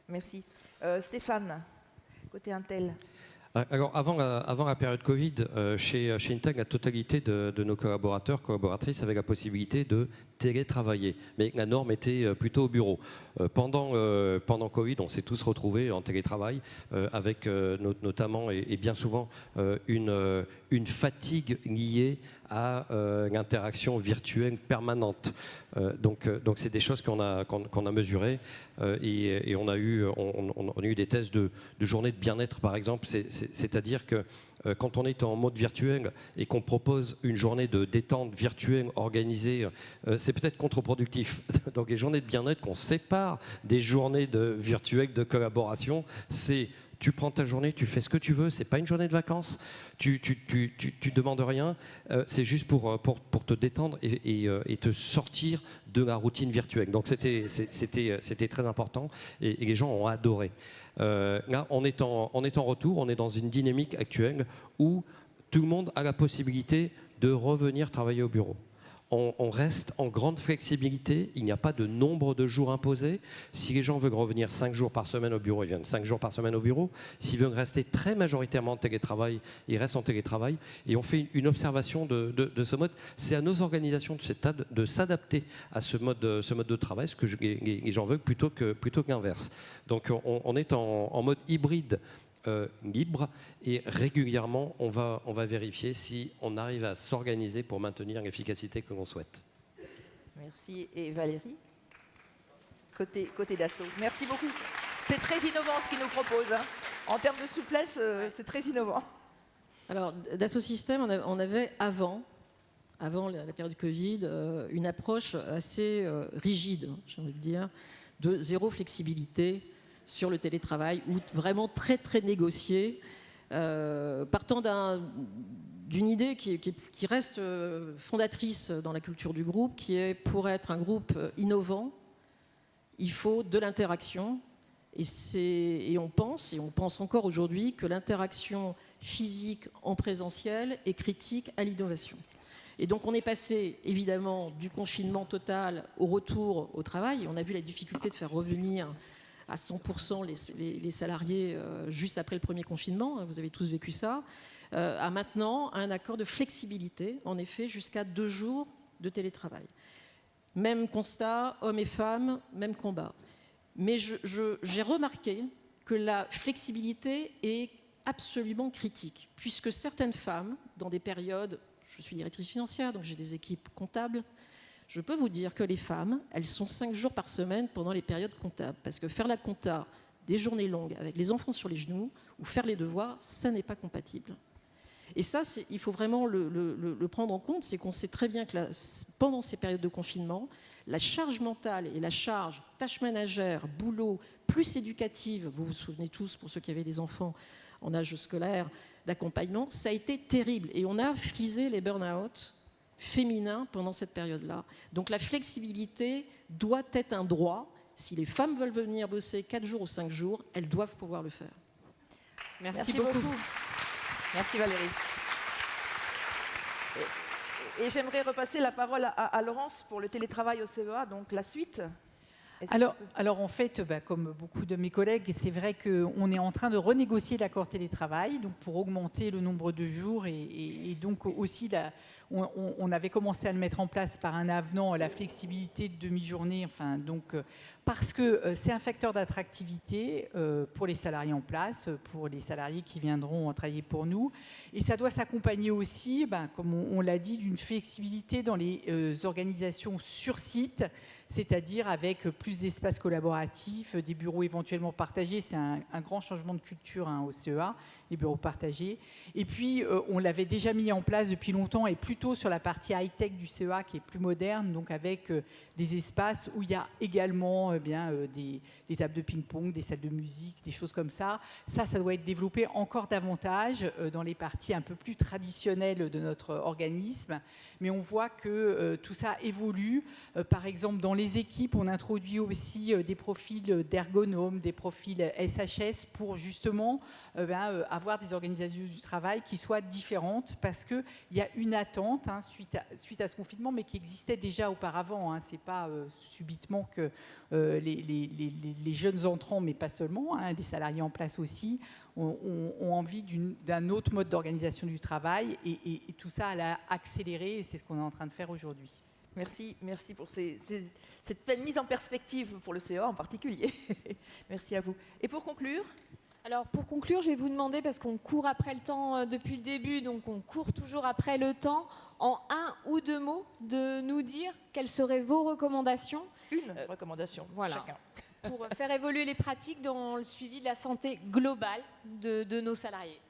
Merci. Stéphane, côté Intel. Alors, avant la période Covid, chez Intel, la totalité de nos collaboratrices avaient la possibilité de télétravailler. Mais la norme était plutôt au bureau. Pendant Covid, on s'est tous retrouvés en télétravail avec notamment et bien souvent une fatigue liée à l'interaction virtuelle permanente. Donc c'est des choses qu'on a mesurées et on a eu des tests de journées de bien-être, par exemple. C'est-à-dire que quand on est en mode virtuel et qu'on propose une journée de détente virtuelle organisée, c'est peut-être contre-productif. Donc les journées de bien-être qu'on sépare des journées virtuelles de collaboration, c'est tu prends ta journée, tu fais ce que tu veux, c'est pas une journée de vacances, tu demandes rien, c'est juste pour te détendre et te sortir de la routine virtuelle. Donc c'était très important et les gens ont adoré. Là, on est en retour, on est dans une dynamique actuelle où tout le monde a la possibilité de revenir travailler au bureau. On reste en grande flexibilité, il n'y a pas de nombre de jours imposés. Si les gens veulent revenir 5 jours par semaine au bureau, ils viennent 5 jours par semaine au bureau. S'ils veulent rester très majoritairement en télétravail, ils restent en télétravail. Et on fait une observation de ce mode. C'est à nos organisations de s'adapter à ce mode de travail, ce que les gens veulent, plutôt que l'inverse. Donc on est en mode hybride. Libre, et régulièrement on va vérifier si on arrive à s'organiser pour maintenir l'efficacité que l'on souhaite. Merci. Et Valérie, côté d'Asso. Merci beaucoup. C'est très innovant ce qu'ils nous proposent. Hein. En termes de souplesse, c'est très innovant. Alors, Dassault Systèmes, on avait avant la période du Covid, une approche assez rigide, j'ai envie de dire, de zéro flexibilité sur le télétravail, ou vraiment très très négocié, partant d'une idée qui reste fondatrice dans la culture du groupe, qui est, pour être un groupe innovant, il faut de l'interaction, et on pense encore aujourd'hui que l'interaction physique en présentiel est critique à l'innovation. Et donc on est passé évidemment du confinement total au retour au travail. On a vu la difficulté de faire revenir à 100% les salariés juste après le premier confinement, vous avez tous vécu ça, à maintenant un accord de flexibilité, en effet, jusqu'à 2 jours de télétravail. Même constat, hommes et femmes, même combat. Mais j'ai remarqué que la flexibilité est absolument critique, puisque certaines femmes, dans des périodes, je suis directrice financière, donc j'ai des équipes comptables, je peux vous dire que les femmes, elles sont 5 jours par semaine pendant les périodes comptables. Parce que faire la compta des journées longues avec les enfants sur les genoux ou faire les devoirs, ça n'est pas compatible. Et ça, il faut vraiment le prendre en compte, c'est qu'on sait très bien que pendant ces périodes de confinement, la charge mentale et la charge tâches ménagères, boulot, plus éducative, vous vous souvenez tous, pour ceux qui avaient des enfants en âge scolaire, d'accompagnement, ça a été terrible. Et on a frisé les burn-out féminin pendant cette période-là. Donc la flexibilité doit être un droit. Si les femmes veulent venir bosser 4 jours ou 5 jours, elles doivent pouvoir le faire. Merci beaucoup. Merci Valérie. Et j'aimerais repasser la parole à Laurence pour le télétravail au CEA, donc la suite. Alors en fait, comme beaucoup de mes collègues, c'est vrai qu'on est en train de renégocier l'accord télétravail, donc pour augmenter le nombre de jours et donc aussi on avait commencé à le mettre en place par un avenant à la flexibilité de demi-journée, parce que c'est un facteur d'attractivité pour les salariés en place, pour les salariés qui viendront travailler pour nous. Et ça doit s'accompagner aussi, comme on l'a dit, d'une flexibilité dans les organisations sur site, c'est-à-dire avec plus d'espaces collaboratifs, des bureaux éventuellement partagés. C'est un grand changement de culture au CEA, les bureaux partagés. Et puis, on l'avait déjà mis en place depuis longtemps et plutôt sur la partie high-tech du CEA qui est plus moderne, donc avec des espaces où il y a également des tables de ping-pong, des salles de musique, des choses comme ça. Ça doit être développé encore davantage dans les parties un peu plus traditionnelles de notre organisme. Mais on voit que tout ça évolue. Par exemple, dans les équipes, on introduit aussi des profils d'ergonomes, des profils SHS pour justement avoir des organisations du travail qui soient différentes, parce qu'il y a une attente suite à ce confinement, mais qui existait déjà auparavant. Ce n'est pas subitement que les jeunes entrants, mais pas seulement, des salariés en place aussi, ont envie d'un autre mode d'organisation du travail, et tout ça a accéléré, et c'est ce qu'on est en train de faire aujourd'hui. Merci pour cette mise en perspective pour le CEA en particulier. Merci à vous. Et pour conclure ? Alors pour conclure, je vais vous demander, parce qu'on court après le temps depuis le début, donc on court toujours après le temps, en 1 ou 2 mots, de nous dire quelles seraient vos recommandations. Une recommandation, chacun. Pour faire évoluer les pratiques dans le suivi de la santé globale de nos salariés.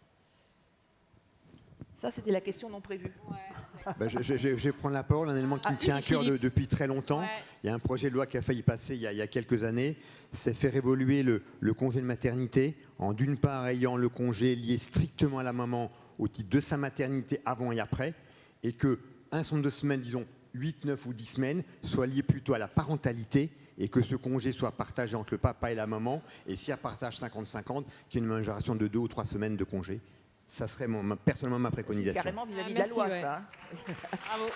Ça, c'était la question non prévue. Ouais, Je vais prendre la parole, un élément qui me tient à cœur depuis très longtemps. Ouais. Il y a un projet de loi qui a failli passer il y a quelques années, c'est faire évoluer le congé de maternité en d'une part ayant le congé lié strictement à la maman au titre de sa maternité avant et après, et que un certain nombre de semaines, disons 8, 9 ou 10 semaines, soit lié plutôt à la parentalité et que ce congé soit partagé entre le papa et la maman, et si elle partage 50-50, qu'il y ait une majoration de 2 ou 3 semaines de congé. Ça serait personnellement ma préconisation. C'est carrément vis-à-vis de la loi, ouais. ça. Bravo.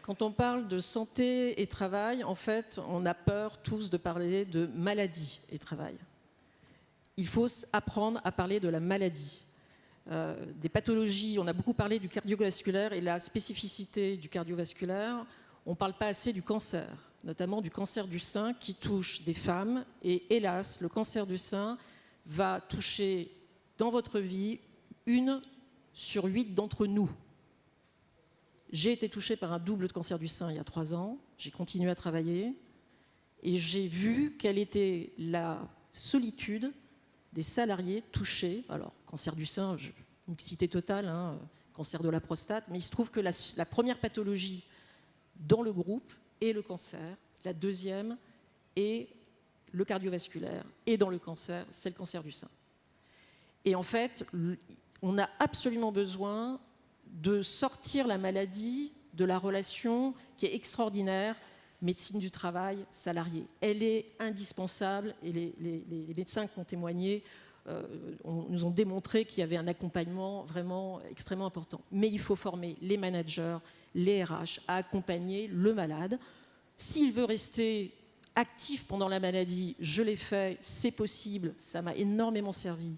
Quand on parle de santé et travail, en fait, on a peur tous de parler de maladie et travail. Il faut apprendre à parler de la maladie. Des pathologies, on a beaucoup parlé du cardiovasculaire et la spécificité du cardiovasculaire. On ne parle pas assez du cancer, notamment du cancer du sein qui touche des femmes. Et hélas, le cancer du sein va toucher dans votre vie 1 sur 8 d'entre nous. J'ai été touchée par un double de cancer du sein il y a 3 ans. J'ai continué à travailler et j'ai vu quelle était la solitude des salariés touchés. Alors, cancer du sein, mixité totale, hein, cancer de la prostate, mais il se trouve que la première pathologie dans le groupe est le cancer, la deuxième est le cardiovasculaire, et dans le cancer, c'est le cancer du sein. Et en fait, on a absolument besoin de sortir la maladie de la relation qui est extraordinaire, médecine du travail, salarié. Elle est indispensable et les médecins qui ont témoigné nous ont démontré qu'il y avait un accompagnement vraiment extrêmement important. Mais il faut former les managers, les RH à accompagner le malade. S'il veut rester actif pendant la maladie, je l'ai fait, c'est possible, ça m'a énormément servi.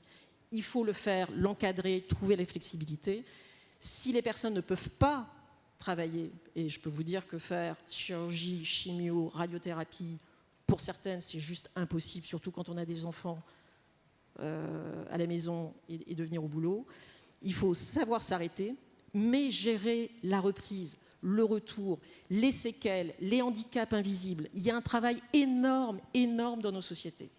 Il faut le faire, l'encadrer, trouver les flexibilités. Si les personnes ne peuvent pas travailler, et je peux vous dire que faire chirurgie, chimio, radiothérapie, pour certaines, c'est juste impossible, surtout quand on a des enfants à la maison et de venir au boulot. Il faut savoir s'arrêter, mais gérer la reprise, le retour, les séquelles, les handicaps invisibles. Il y a un travail énorme, énorme dans nos sociétés.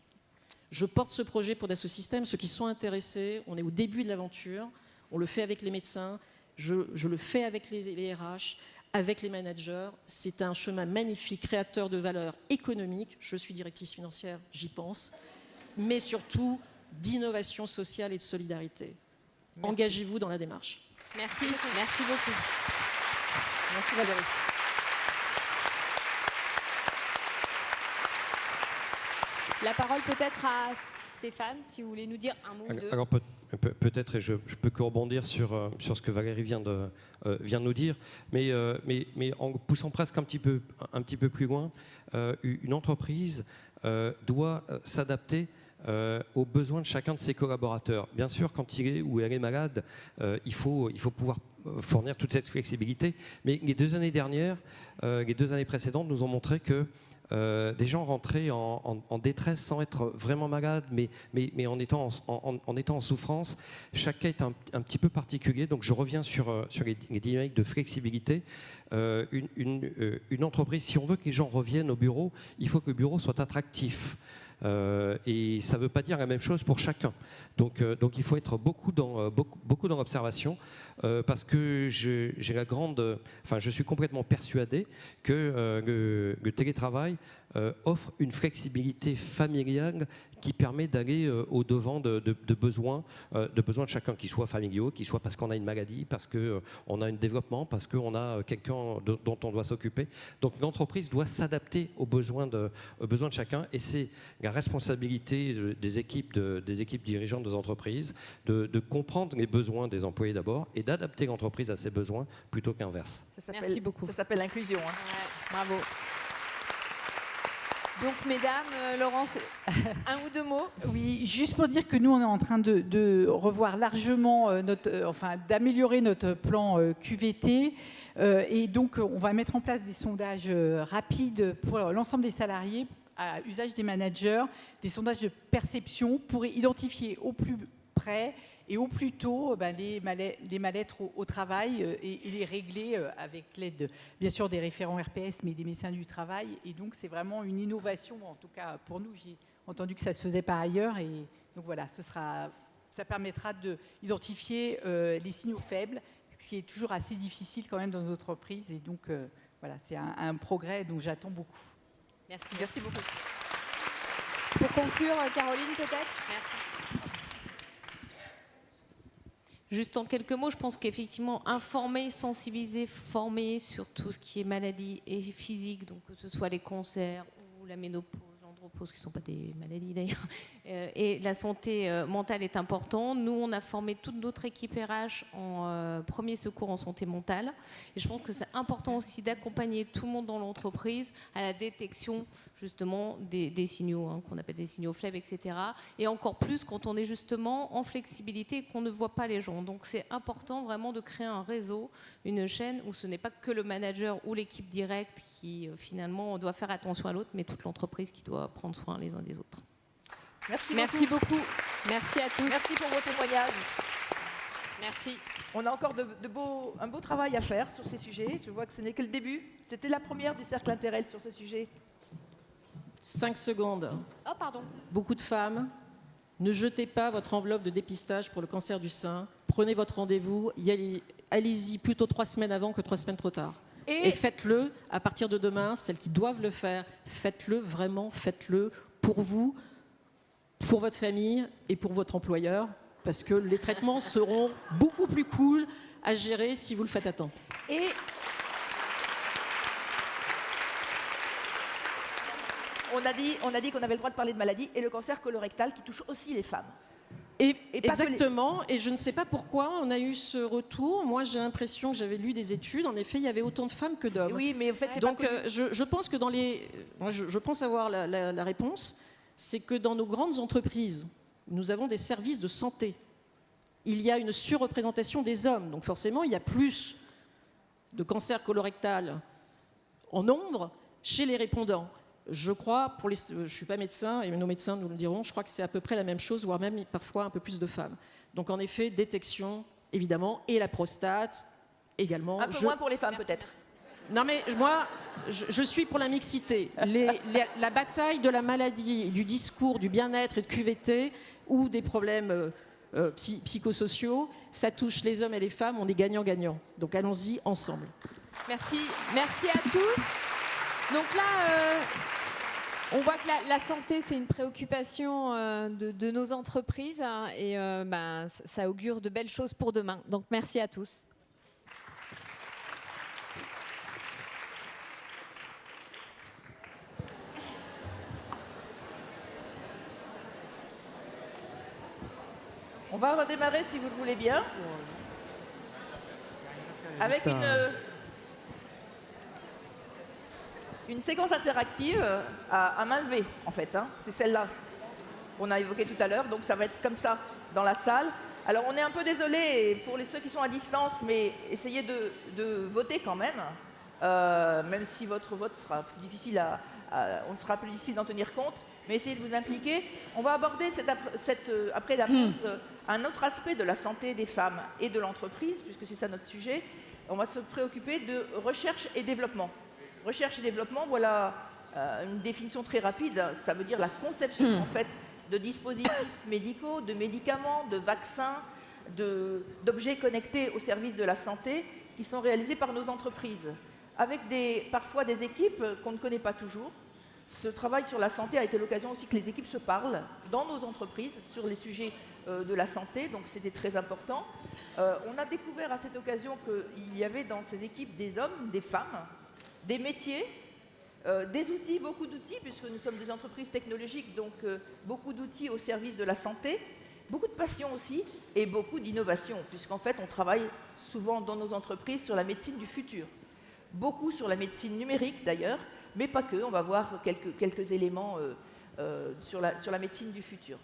Je porte ce projet pour Dassault-Systèmes. Ceux qui sont intéressés, on est au début de l'aventure, on le fait avec les médecins, je le fais avec les RH, avec les managers. C'est un chemin magnifique, créateur de valeur économique. Je suis directrice financière, j'y pense. Mais surtout, d'innovation sociale et de solidarité. Engagez-vous dans la démarche. Merci, merci beaucoup. Merci Valérie. La parole peut-être à Stéphane, si vous voulez nous dire un mot ou deux. Alors peut-être, et je peux que rebondir sur ce que Valérie vient de nous dire, mais en poussant presque un petit peu plus loin, une entreprise doit s'adapter aux besoins de chacun de ses collaborateurs. Bien sûr, quand il est ou elle est malade, il faut pouvoir fournir toute cette flexibilité. Mais les 2 années dernières, les 2 années précédentes nous ont montré que des gens rentraient en détresse sans être vraiment malades, mais en étant en souffrance. Chacun est un petit peu particulier, donc je reviens sur les dynamiques de flexibilité. Une entreprise, si on veut que les gens reviennent au bureau, il faut que le bureau soit attractif. Et ça ne veut pas dire la même chose pour chacun. Donc il faut être beaucoup dans l'observation parce que je suis complètement persuadé que le télétravail offre une flexibilité familiale qui permet d'aller au-devant de besoins de chacun, qu'ils soient familiaux, qu'ils soient parce qu'on a une maladie, parce qu'on a un développement, parce qu'on a quelqu'un dont on doit s'occuper. Donc l'entreprise doit s'adapter aux besoins de chacun, et c'est la responsabilité des équipes dirigeantes des entreprises de comprendre les besoins des employés d'abord et d'adapter l'entreprise à ses besoins plutôt qu'inverse. Merci beaucoup. Ça s'appelle l'inclusion. Hein. Ouais, bravo. Donc, mesdames, Laurence, un ou 2 mots? Oui, juste pour dire que nous, on est en train de revoir largement, d'améliorer notre plan QVT. Et donc, on va mettre en place des sondages rapides pour l'ensemble des salariés à usage des managers, des sondages de perception pour identifier au plus près et au plus tôt les mal-être au travail et les régler avec l'aide, bien sûr, des référents RPS, mais des médecins du travail. Et donc, c'est vraiment une innovation, en tout cas pour nous. J'ai entendu que ça se faisait par ailleurs. Et donc voilà, ce sera ça permettra d'identifier les signaux faibles, ce qui est toujours assez difficile quand même dans nos entreprises. Et donc, voilà, c'est un progrès dont j'attends beaucoup. Merci. Merci beaucoup. Pour conclure, Caroline, peut-être? Merci. Juste en quelques mots, je pense qu'effectivement, informer, sensibiliser, former sur tout ce qui est maladie et physique, donc que ce soit les cancers ou la ménopause, l'andropause, qui ne sont pas des maladies d'ailleurs, et la santé mentale est important. Nous, on a formé toute notre équipe RH en premier secours en santé mentale. Et je pense que c'est important aussi d'accompagner tout le monde dans l'entreprise à la détection justement des signaux, qu'on appelle des signaux faibles, etc. Et encore plus quand on est justement en flexibilité et qu'on ne voit pas les gens. Donc c'est important vraiment de créer un réseau, une chaîne où ce n'est pas que le manager ou l'équipe directe qui finalement doit faire attention à l'autre, mais toute l'entreprise qui doit prendre soin les uns des autres. Merci beaucoup. Merci à tous. Merci pour vos témoignages. Merci. On a encore un beau travail à faire sur ces sujets. Je vois que ce n'est que le début. C'était la première du Cercle Interrel sur ce sujet. 5 secondes. Oh, pardon. Beaucoup de femmes, ne jetez pas votre enveloppe de dépistage pour le cancer du sein. Prenez votre rendez-vous. Allez-y plutôt 3 semaines avant que 3 semaines trop tard. Et faites-le à partir de demain. Celles qui doivent le faire, faites-le vraiment, faites-le pour vous, pour votre famille et pour votre employeur, parce que les traitements seront beaucoup plus cool à gérer si vous le faites à temps. Et on a dit qu'on avait le droit de parler de maladie et le cancer colorectal qui touche aussi les femmes. Exactement, et je ne sais pas pourquoi on a eu ce retour. Moi, j'ai l'impression que j'avais lu des études. En effet, il y avait autant de femmes que d'hommes. Oui, mais en fait, c'est donc pas je pense que je pense avoir la réponse. C'est que dans nos grandes entreprises, nous avons des services de santé. Il y a une surreprésentation des hommes, donc forcément, il y a plus de cancer colorectal en nombre chez les répondants. Je crois, je ne suis pas médecin, et nos médecins nous le diront, je crois que c'est à peu près la même chose, voire même parfois un peu plus de femmes. Donc en effet, détection, évidemment, et la prostate également. Un peu moins pour les femmes, peut-être. Non mais moi, je suis pour la mixité. La bataille de la maladie, du discours, du bien-être et de QVT, ou des problèmes psychosociaux, ça touche les hommes et les femmes, on est gagnant-gagnant. Donc allons-y ensemble. Merci à tous. Donc là, on voit que la santé, c'est une préoccupation de nos entreprises, et ça augure de belles choses pour demain. Donc merci à tous. On va redémarrer, si vous le voulez bien, avec une séquence interactive à main levée, en fait. C'est celle-là qu'on a évoquée tout à l'heure. Donc ça va être comme ça, dans la salle. Alors on est un peu désolé pour ceux qui sont à distance, mais essayez de voter quand même, même si votre vote sera plus difficile on sera plus difficile d'en tenir compte, mais essayez de vous impliquer. On va aborder après la pause un autre aspect de la santé des femmes et de l'entreprise, puisque c'est ça notre sujet. On va se préoccuper de recherche et développement. Recherche et développement, voilà une définition très rapide. Ça veut dire la conception en fait de dispositifs médicaux, de médicaments, de vaccins, d'objets connectés au service de la santé qui sont réalisés par nos entreprises, avec parfois des équipes qu'on ne connaît pas toujours. Ce travail sur la santé a été l'occasion aussi que les équipes se parlent dans nos entreprises sur les sujets de la santé, donc c'était très important. On a découvert à cette occasion qu'il y avait dans ces équipes des hommes, des femmes, des métiers, des outils, beaucoup d'outils, puisque nous sommes des entreprises technologiques, donc beaucoup d'outils au service de la santé, beaucoup de passion aussi, et beaucoup d'innovation, puisqu'en fait on travaille souvent dans nos entreprises sur la médecine du futur. Beaucoup sur la médecine numérique d'ailleurs, mais pas que, on va voir quelques éléments sur la médecine du futur.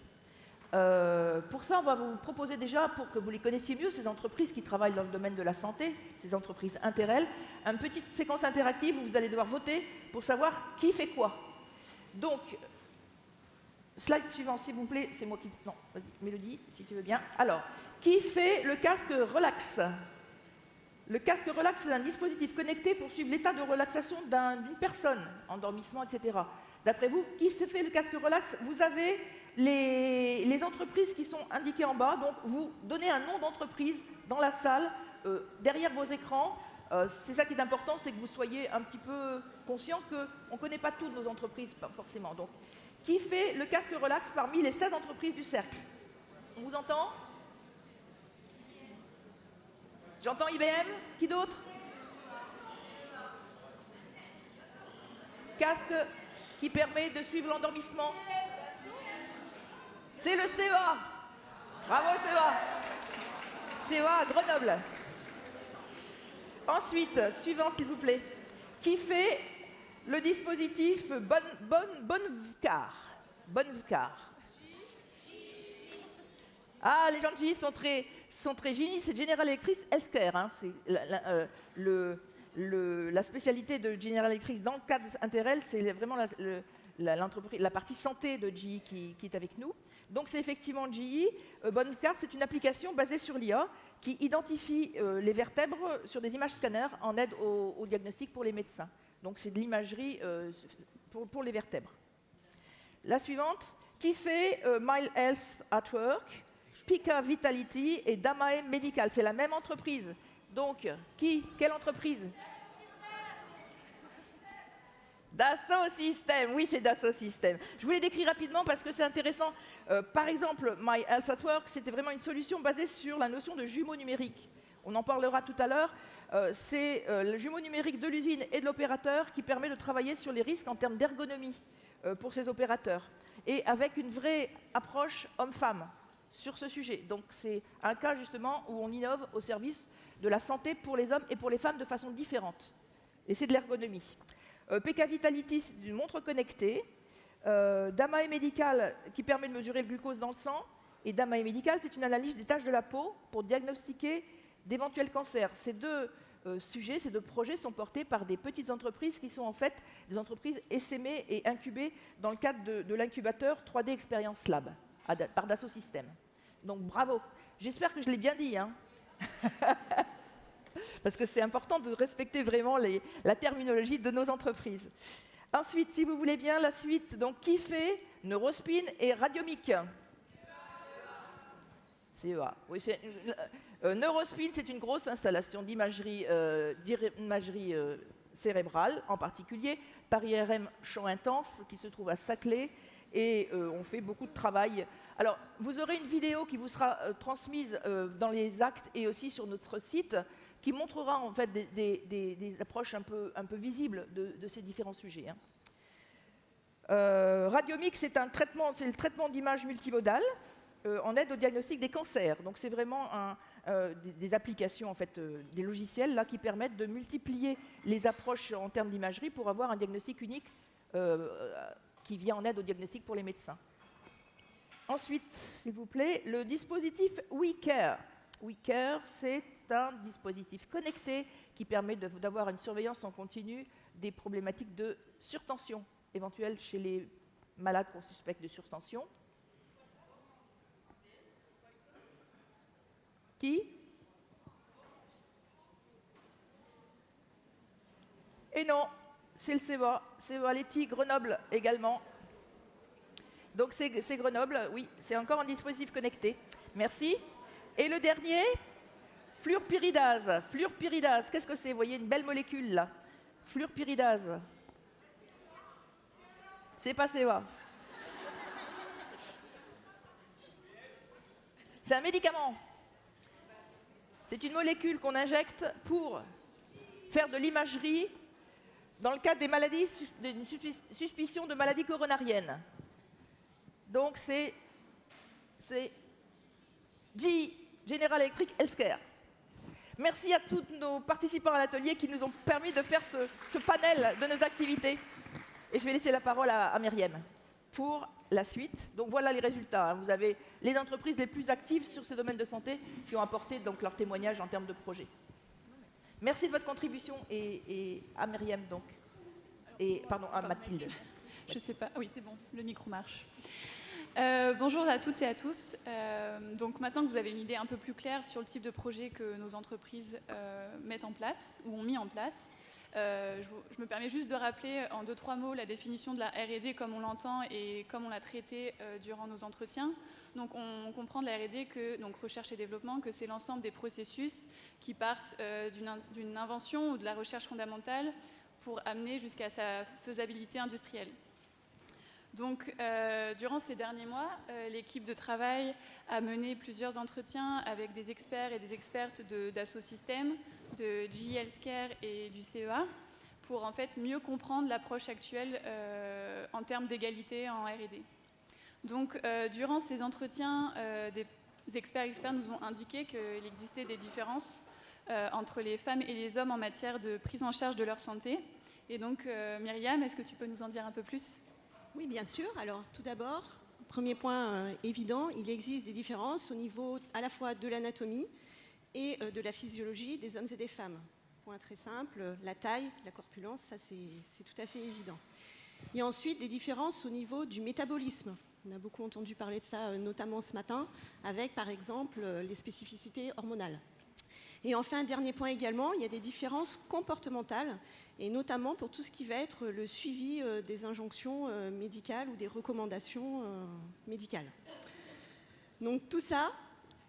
Pour ça, on va vous proposer déjà, pour que vous les connaissiez mieux, ces entreprises qui travaillent dans le domaine de la santé, ces entreprises Interrel, une petite séquence interactive où vous allez devoir voter pour savoir qui fait quoi. Donc, slide suivant, s'il vous plaît, c'est moi qui... Non, vas-y, Mélodie, si tu veux bien. Alors, qui fait le casque Relax ? Le casque Relax, c'est un dispositif connecté pour suivre l'état de relaxation d'une personne, endormissement, etc. d'après vous, qui s'est fait le casque relax? Vous avez les entreprises qui sont indiquées en bas, donc vous donnez un nom d'entreprise dans la salle, derrière vos écrans. C'est ça qui est important, c'est que vous soyez un petit peu conscient qu'on ne connaît pas toutes nos entreprises, pas forcément. Donc, qui fait le casque relax parmi les 16 entreprises du cercle? On vous entend? J'entends IBM. Qui d'autre? Casque qui permet de suivre l'endormissement. C'est le CEA. Bravo CEA. CEA à Grenoble. Ensuite, suivant s'il vous plaît. Qui fait le dispositif Bonnecar? Ah, les gens de GE sont très génies. C'est General Electric Healthcare. Hein. C'est la spécialité de General Electric dans le cadre Interel, c'est vraiment la partie santé de GE qui est avec nous. Donc c'est effectivement GE. Bonnecar, c'est une application basée sur l'IA qui identifie les vertèbres sur des images scanners en aide au diagnostic pour les médecins. Donc c'est de l'imagerie pour les vertèbres. La suivante, qui fait My Health at Work, Pika Vitality et Damae Medical. C'est la même entreprise. Donc, quelle entreprise? Dassault Systèmes, oui, c'est Dassault Systèmes. Je vous les décris rapidement parce que c'est intéressant. Par exemple, My Health at Work, c'était vraiment une solution basée sur la notion de jumeau numérique. On en parlera tout à l'heure. C'est le jumeau numérique de l'usine et de l'opérateur qui permet de travailler sur les risques en termes d'ergonomie pour ces opérateurs. Et avec une vraie approche homme-femme sur ce sujet. Donc c'est un cas justement où on innove au service de la santé pour les hommes et pour les femmes de façon différente. Et c'est de l'ergonomie. PK Vitality, c'est une montre connectée. Damae Medical, qui permet de mesurer le glucose dans le sang. Et Damae Medical, c'est une analyse des taches de la peau pour diagnostiquer d'éventuels cancers. Ces deux sujets, ces deux projets sont portés par des petites entreprises qui sont en fait des entreprises essaimées et incubées dans le cadre de l'incubateur 3D Experience Lab par Dassault Systèmes. Donc bravo. J'espère que je l'ai bien dit. Hein. Parce que c'est important de respecter vraiment la terminologie de nos entreprises. Ensuite, si vous voulez bien, la suite, donc qui fait Neurospin et Radiomic? CEA. Oui, Neurospin, c'est une grosse installation d'imagerie cérébrale, en particulier par IRM champ intense, qui se trouve à Saclay, et on fait beaucoup de travail. Alors, vous aurez une vidéo qui vous sera transmise dans les actes et aussi sur notre site, qui montrera en fait des approches un peu visibles de ces différents sujets. Hein. Radiomic, c'est le traitement d'images multimodales en aide au diagnostic des cancers. Donc c'est vraiment des applications, en fait, des logiciels là, qui permettent de multiplier les approches en termes d'imagerie pour avoir un diagnostic unique qui vient en aide au diagnostic pour les médecins. Ensuite, s'il vous plaît, le dispositif WeCare. WeCare, c'est un dispositif connecté qui permet d'avoir une surveillance en continu des problématiques de surtension éventuelles chez les malades qu'on suspecte de surtension. Qui? Et non, c'est le CEA, CEA Leti, Grenoble également. Donc c'est Grenoble, oui, c'est encore un dispositif connecté. Merci. Et le dernier, fluorpyridase. Fluorpyridase, qu'est-ce que c'est? Vous voyez une belle molécule là. Fluorpyridase. C'est pas CEA. C'est un médicament. C'est une molécule qu'on injecte pour faire de l'imagerie dans le cadre des maladies, d'une suspicion de maladie coronarienne. Donc c'est GE, General Electric Healthcare. Merci à tous nos participants à l'atelier qui nous ont permis de faire ce panel de nos activités. Et je vais laisser la parole à Myriam pour la suite. Donc voilà les résultats. Vous avez les entreprises les plus actives sur ces domaines de santé qui ont apporté donc leur témoignage en termes de projet. Merci de votre contribution et à Myriam donc. Et pardon, à Mathilde. Je sais pas. Oui, c'est bon, le micro marche. Bonjour à toutes et à tous. Donc maintenant que vous avez une idée un peu plus claire sur le type de projet que nos entreprises mettent en place ou ont mis en place, Je me permets juste de rappeler en 2-3 mots la définition de la R&D comme on l'entend et comme on l'a traité durant nos entretiens. Donc on comprend de la R&D que, donc recherche et développement, que c'est l'ensemble des processus qui partent d'une invention ou de la recherche fondamentale pour amener jusqu'à sa faisabilité industrielle. Donc, durant ces derniers mois, l'équipe de travail a mené plusieurs entretiens avec des experts et des expertes d'Assosystèmes, de GE Healthcare et du CEA pour en fait mieux comprendre l'approche actuelle en termes d'égalité en R&D. Donc, durant ces entretiens, des experts nous ont indiqué qu'il existait des différences entre les femmes et les hommes en matière de prise en charge de leur santé. Et donc, Myriam, est-ce que tu peux nous en dire un peu plus ? Oui, bien sûr. Alors, tout d'abord, premier point évident, il existe des différences au niveau à la fois de l'anatomie et de la physiologie des hommes et des femmes. Point très simple, la taille, la corpulence, ça c'est tout à fait évident. Il y a ensuite des différences au niveau du métabolisme. On a beaucoup entendu parler de ça, notamment ce matin, avec par exemple les spécificités hormonales. Et enfin, dernier point également, il y a des différences comportementales, et notamment pour tout ce qui va être le suivi des injonctions médicales ou des recommandations médicales. Donc tout ça,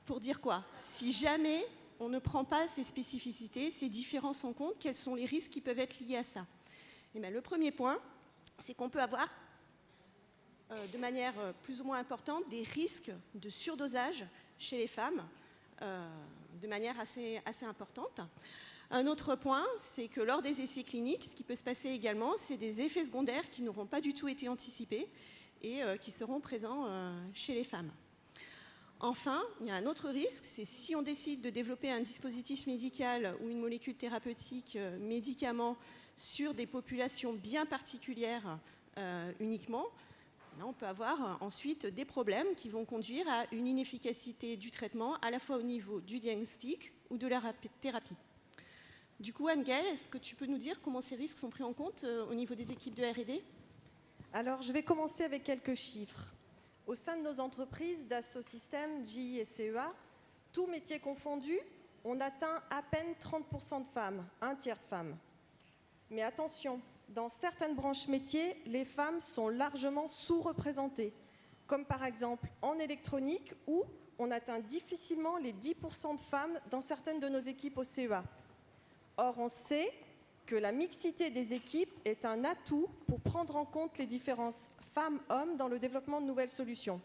pour dire quoi ? Si jamais on ne prend pas ces spécificités, ces différences en compte, quels sont les risques qui peuvent être liés à ça ? Et bien, le premier point, c'est qu'on peut avoir, de manière plus ou moins importante, des risques de surdosage chez les femmes, de manière assez importante. Un autre point, c'est que lors des essais cliniques, ce qui peut se passer également, c'est des effets secondaires qui n'auront pas du tout été anticipés et qui seront présents chez les femmes. Enfin, il y a un autre risque, c'est si on décide de développer un dispositif médical ou une molécule thérapeutique, médicament, sur des populations bien particulières uniquement, là, on peut avoir ensuite des problèmes qui vont conduire à une inefficacité du traitement, à la fois au niveau du diagnostic ou de la thérapie. Du coup, Anne-Gaëlle, est-ce que tu peux nous dire comment ces risques sont pris en compte au niveau des équipes de R&D ? Alors, je vais commencer avec quelques chiffres. Au sein de nos entreprises d'Assosystèmes, GE et CEA, tous métiers confondus, on atteint à peine 30% de femmes, un tiers de femmes. Mais attention, dans certaines branches métiers, les femmes sont largement sous-représentées, comme par exemple en électronique, où on atteint difficilement les 10% de femmes dans certaines de nos équipes au CEA. Or, on sait que la mixité des équipes est un atout pour prendre en compte les différences femmes-hommes dans le développement de nouvelles solutions.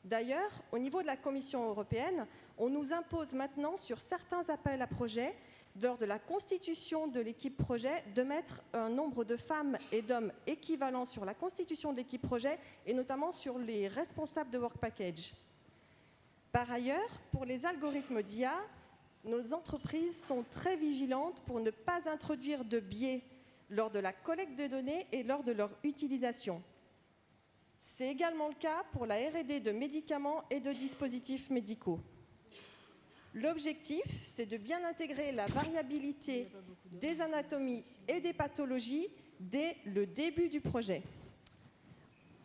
D'ailleurs, au niveau de la Commission européenne, on nous impose maintenant sur certains appels à projets, lors de la constitution de l'équipe projet, de mettre un nombre de femmes et d'hommes équivalent sur la constitution de l'équipe projet et notamment sur les responsables de Work Package. Par ailleurs, pour les algorithmes d'IA, nos entreprises sont très vigilantes pour ne pas introduire de biais lors de la collecte de données et lors de leur utilisation. C'est également le cas pour la R&D de médicaments et de dispositifs médicaux. L'objectif, c'est de bien intégrer la variabilité des anatomies et des pathologies dès le début du projet.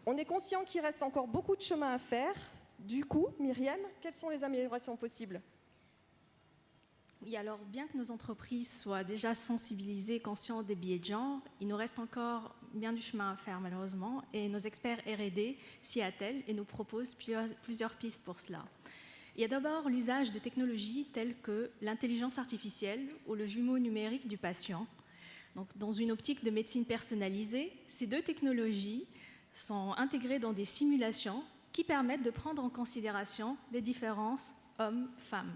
On est conscient qu'il reste encore beaucoup de chemin à faire. Du coup, Myriam, quelles sont les améliorations possibles ? Oui, alors bien que nos entreprises soient déjà sensibilisées, conscientes des biais de genre, il nous reste encore bien du chemin à faire malheureusement, et nos experts R&D s'y attellent et nous proposent plusieurs pistes pour cela. Il y a d'abord l'usage de technologies telles que l'intelligence artificielle ou le jumeau numérique du patient. Donc, dans une optique de médecine personnalisée, ces deux technologies sont intégrées dans des simulations qui permettent de prendre en considération les différences hommes-femmes.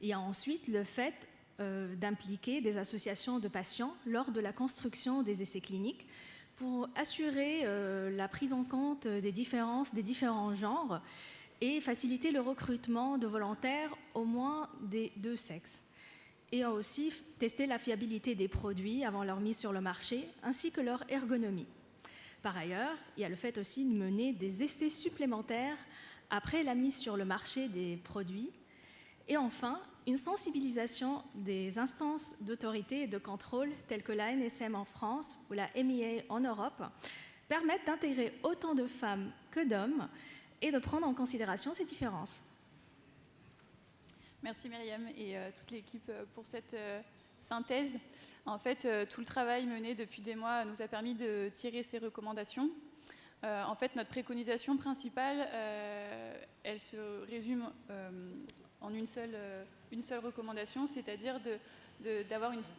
Il y a ensuite le fait d'impliquer des associations de patients lors de la construction des essais cliniques pour assurer la prise en compte des différences des différents genres et faciliter le recrutement de volontaires au moins des deux sexes. Et aussi tester la fiabilité des produits avant leur mise sur le marché ainsi que leur ergonomie. Par ailleurs, il y a le fait aussi de mener des essais supplémentaires après la mise sur le marché des produits. Et enfin, une sensibilisation des instances d'autorité et de contrôle telles que la NSM en France ou la MEA en Europe permettent d'intégrer autant de femmes que d'hommes et de prendre en considération ces différences. Merci Myriam et toute l'équipe pour cette synthèse. En fait, tout le travail mené depuis des mois nous a permis de tirer ces recommandations. En fait, notre préconisation principale, elle se résume en une seule recommandation, c'est-à-dire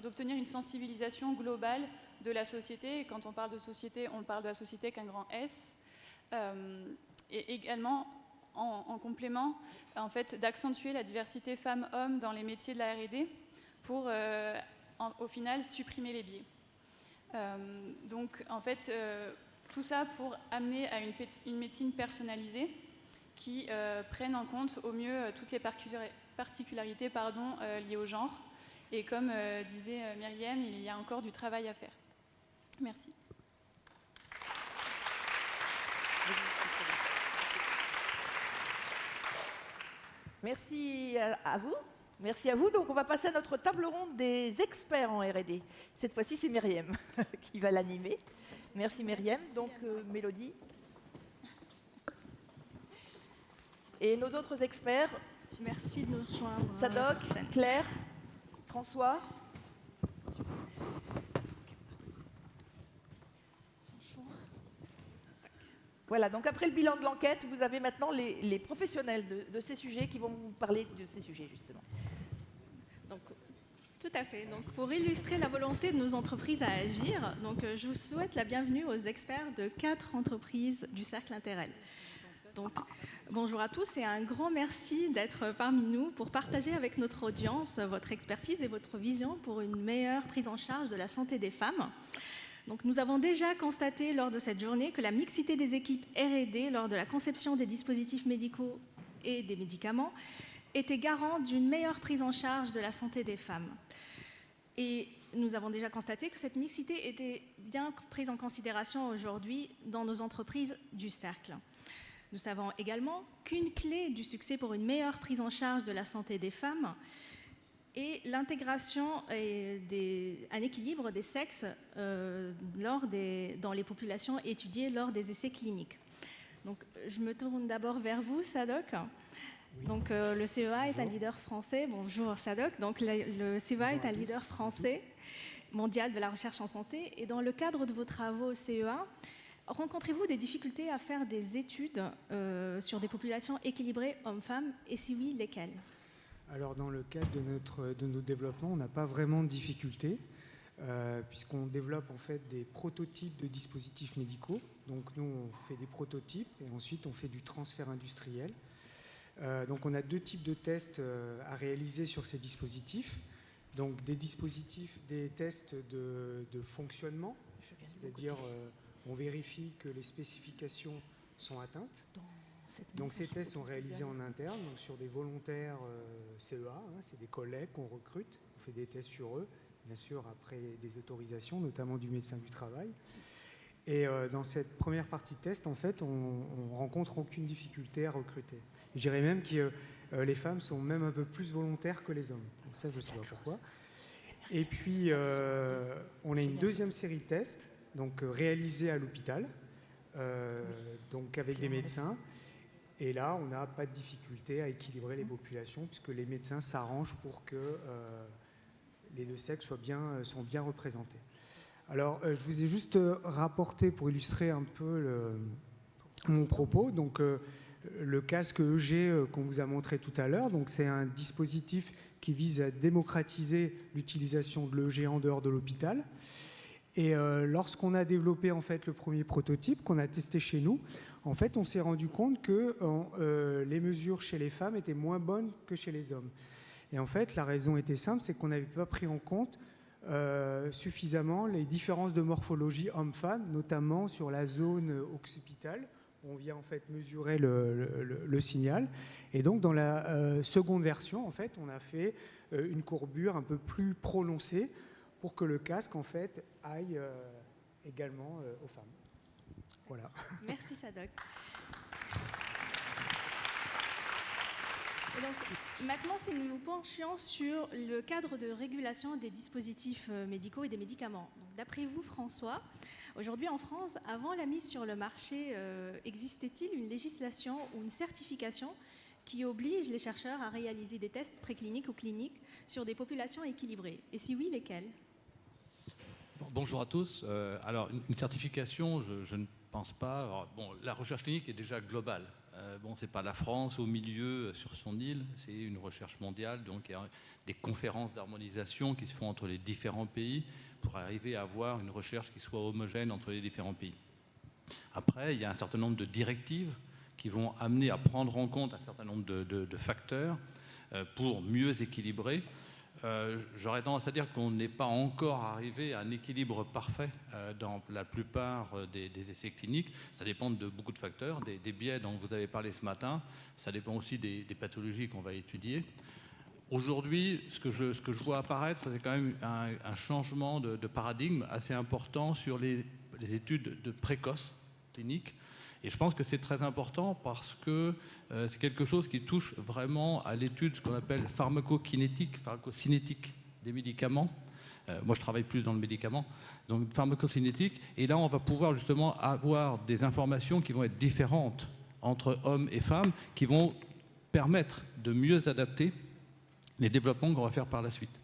d'obtenir une sensibilisation globale de la société. Et quand on parle de société, on parle de la société avec un grand S. Et également, en complément, en fait, d'accentuer la diversité femmes-hommes dans les métiers de la R&D pour, au final, supprimer les biais. Donc, en fait, tout ça pour amener à une médecine personnalisée qui prenne en compte au mieux toutes les particularités liées au genre. Et comme disait Myriam, il y a encore du travail à faire. Merci. Merci à vous. Merci à vous. Donc, on va passer à notre table ronde des experts en R&D. Cette fois-ci, c'est Myriam qui va l'animer. Merci Myriam. Donc, Mélodie. Et nos autres experts. Merci de nous rejoindre. Sadoc, Claire, François. Voilà, donc après le bilan de l'enquête, vous avez maintenant les professionnels de ces sujets qui vont vous parler de ces sujets, justement. Donc, tout à fait. Donc, pour illustrer la volonté de nos entreprises à agir, donc, je vous souhaite la bienvenue aux experts de 4 entreprises du Cercle Interrel. Donc, bonjour à tous et un grand merci d'être parmi nous pour partager avec notre audience votre expertise et votre vision pour une meilleure prise en charge de la santé des femmes. Donc, nous avons déjà constaté lors de cette journée que la mixité des équipes R&D lors de la conception des dispositifs médicaux et des médicaments était garant d'une meilleure prise en charge de la santé des femmes. Et nous avons déjà constaté que cette mixité était bien prise en considération aujourd'hui dans nos entreprises du Cercle. Nous savons également qu'une clé du succès pour une meilleure prise en charge de la santé des femmes et l'intégration et un équilibre des sexes dans les populations étudiées lors des essais cliniques. Donc, je me tourne d'abord vers vous, Sadoc. Oui. Donc, le CEA est un leader français. Bonjour, Sadoc. Donc, le CEA est un leader français mondial de la recherche en santé. Et dans le cadre de vos travaux au CEA, rencontrez-vous des difficultés à faire des études sur des populations équilibrées hommes-femmes? Et si oui, lesquelles? Alors, dans le cadre de nos développements, on n'a pas vraiment de difficultés, puisqu'on développe en fait des prototypes de dispositifs médicaux. Donc, nous, on fait des prototypes et ensuite, on fait du transfert industriel. Donc, on a 2 types de tests à réaliser sur ces dispositifs. Donc, des tests de fonctionnement, c'est-à-dire on vérifie que les spécifications sont atteintes. Donc ces tests sont réalisés en interne, donc sur des volontaires CEA, c'est des collègues qu'on recrute, on fait des tests sur eux, bien sûr après des autorisations, notamment du médecin du travail. Et dans cette première partie de test, en fait, on rencontre aucune difficulté à recruter. Je dirais même que les femmes sont même un peu plus volontaires que les hommes. Donc ça, je ne sais pas pourquoi. Et puis, on a une deuxième série de tests, donc réalisés à l'hôpital, donc avec des médecins. Et là, on n'a pas de difficulté à équilibrer les populations, puisque les médecins s'arrangent pour que les 2 sexes sont bien représentés. Alors, je vous ai juste rapporté, pour illustrer un peu mon propos, donc, le casque EG qu'on vous a montré tout à l'heure. Donc, c'est un dispositif qui vise à démocratiser l'utilisation de l'EG en dehors de l'hôpital. Et lorsqu'on a développé en fait le premier prototype qu'on a testé chez nous, en fait, on s'est rendu compte que les mesures chez les femmes étaient moins bonnes que chez les hommes. Et en fait, la raison était simple, c'est qu'on n'avait pas pris en compte suffisamment les différences de morphologie homme-femme, notamment sur la zone occipitale. On vient en fait mesurer le signal. Et donc, dans la seconde version, en fait, on a fait une courbure un peu plus prononcée pour que le casque, en fait, aille également aux femmes. Voilà. Merci, Sadoc. Et donc, maintenant, si nous nous penchions sur le cadre de régulation des dispositifs médicaux et des médicaments. D'après vous, François, aujourd'hui en France, avant la mise sur le marché, existait-il une législation ou une certification qui oblige les chercheurs à réaliser des tests précliniques ou cliniques sur des populations équilibrées? Et si oui, lesquelles? Bonjour à tous. Alors, une certification, je ne pense pas. Alors, bon, la recherche clinique est déjà globale. Bon, c'est pas la France au milieu sur son île, c'est une recherche mondiale. Donc, il y a des conférences d'harmonisation qui se font entre les différents pays pour arriver à avoir une recherche qui soit homogène entre les différents pays. Après, il y a un certain nombre de directives qui vont amener à prendre en compte un certain nombre de facteurs pour mieux équilibrer. J'aurais tendance à dire qu'on n'est pas encore arrivé à un équilibre parfait dans la plupart des essais cliniques. Ça dépend de beaucoup de facteurs, des biais dont vous avez parlé ce matin. Ça dépend aussi des pathologies qu'on va étudier. Aujourd'hui, ce que je vois apparaître, c'est quand même un changement de paradigme assez important sur les études de précoces cliniques. Et je pense que c'est très important parce que c'est quelque chose qui touche vraiment à l'étude, ce qu'on appelle pharmacocinétique des médicaments. Moi, je travaille plus dans le médicament, donc pharmacocinétique. Et là, on va pouvoir justement avoir des informations qui vont être différentes entre hommes et femmes, qui vont permettre de mieux adapter les développements qu'on va faire par la suite.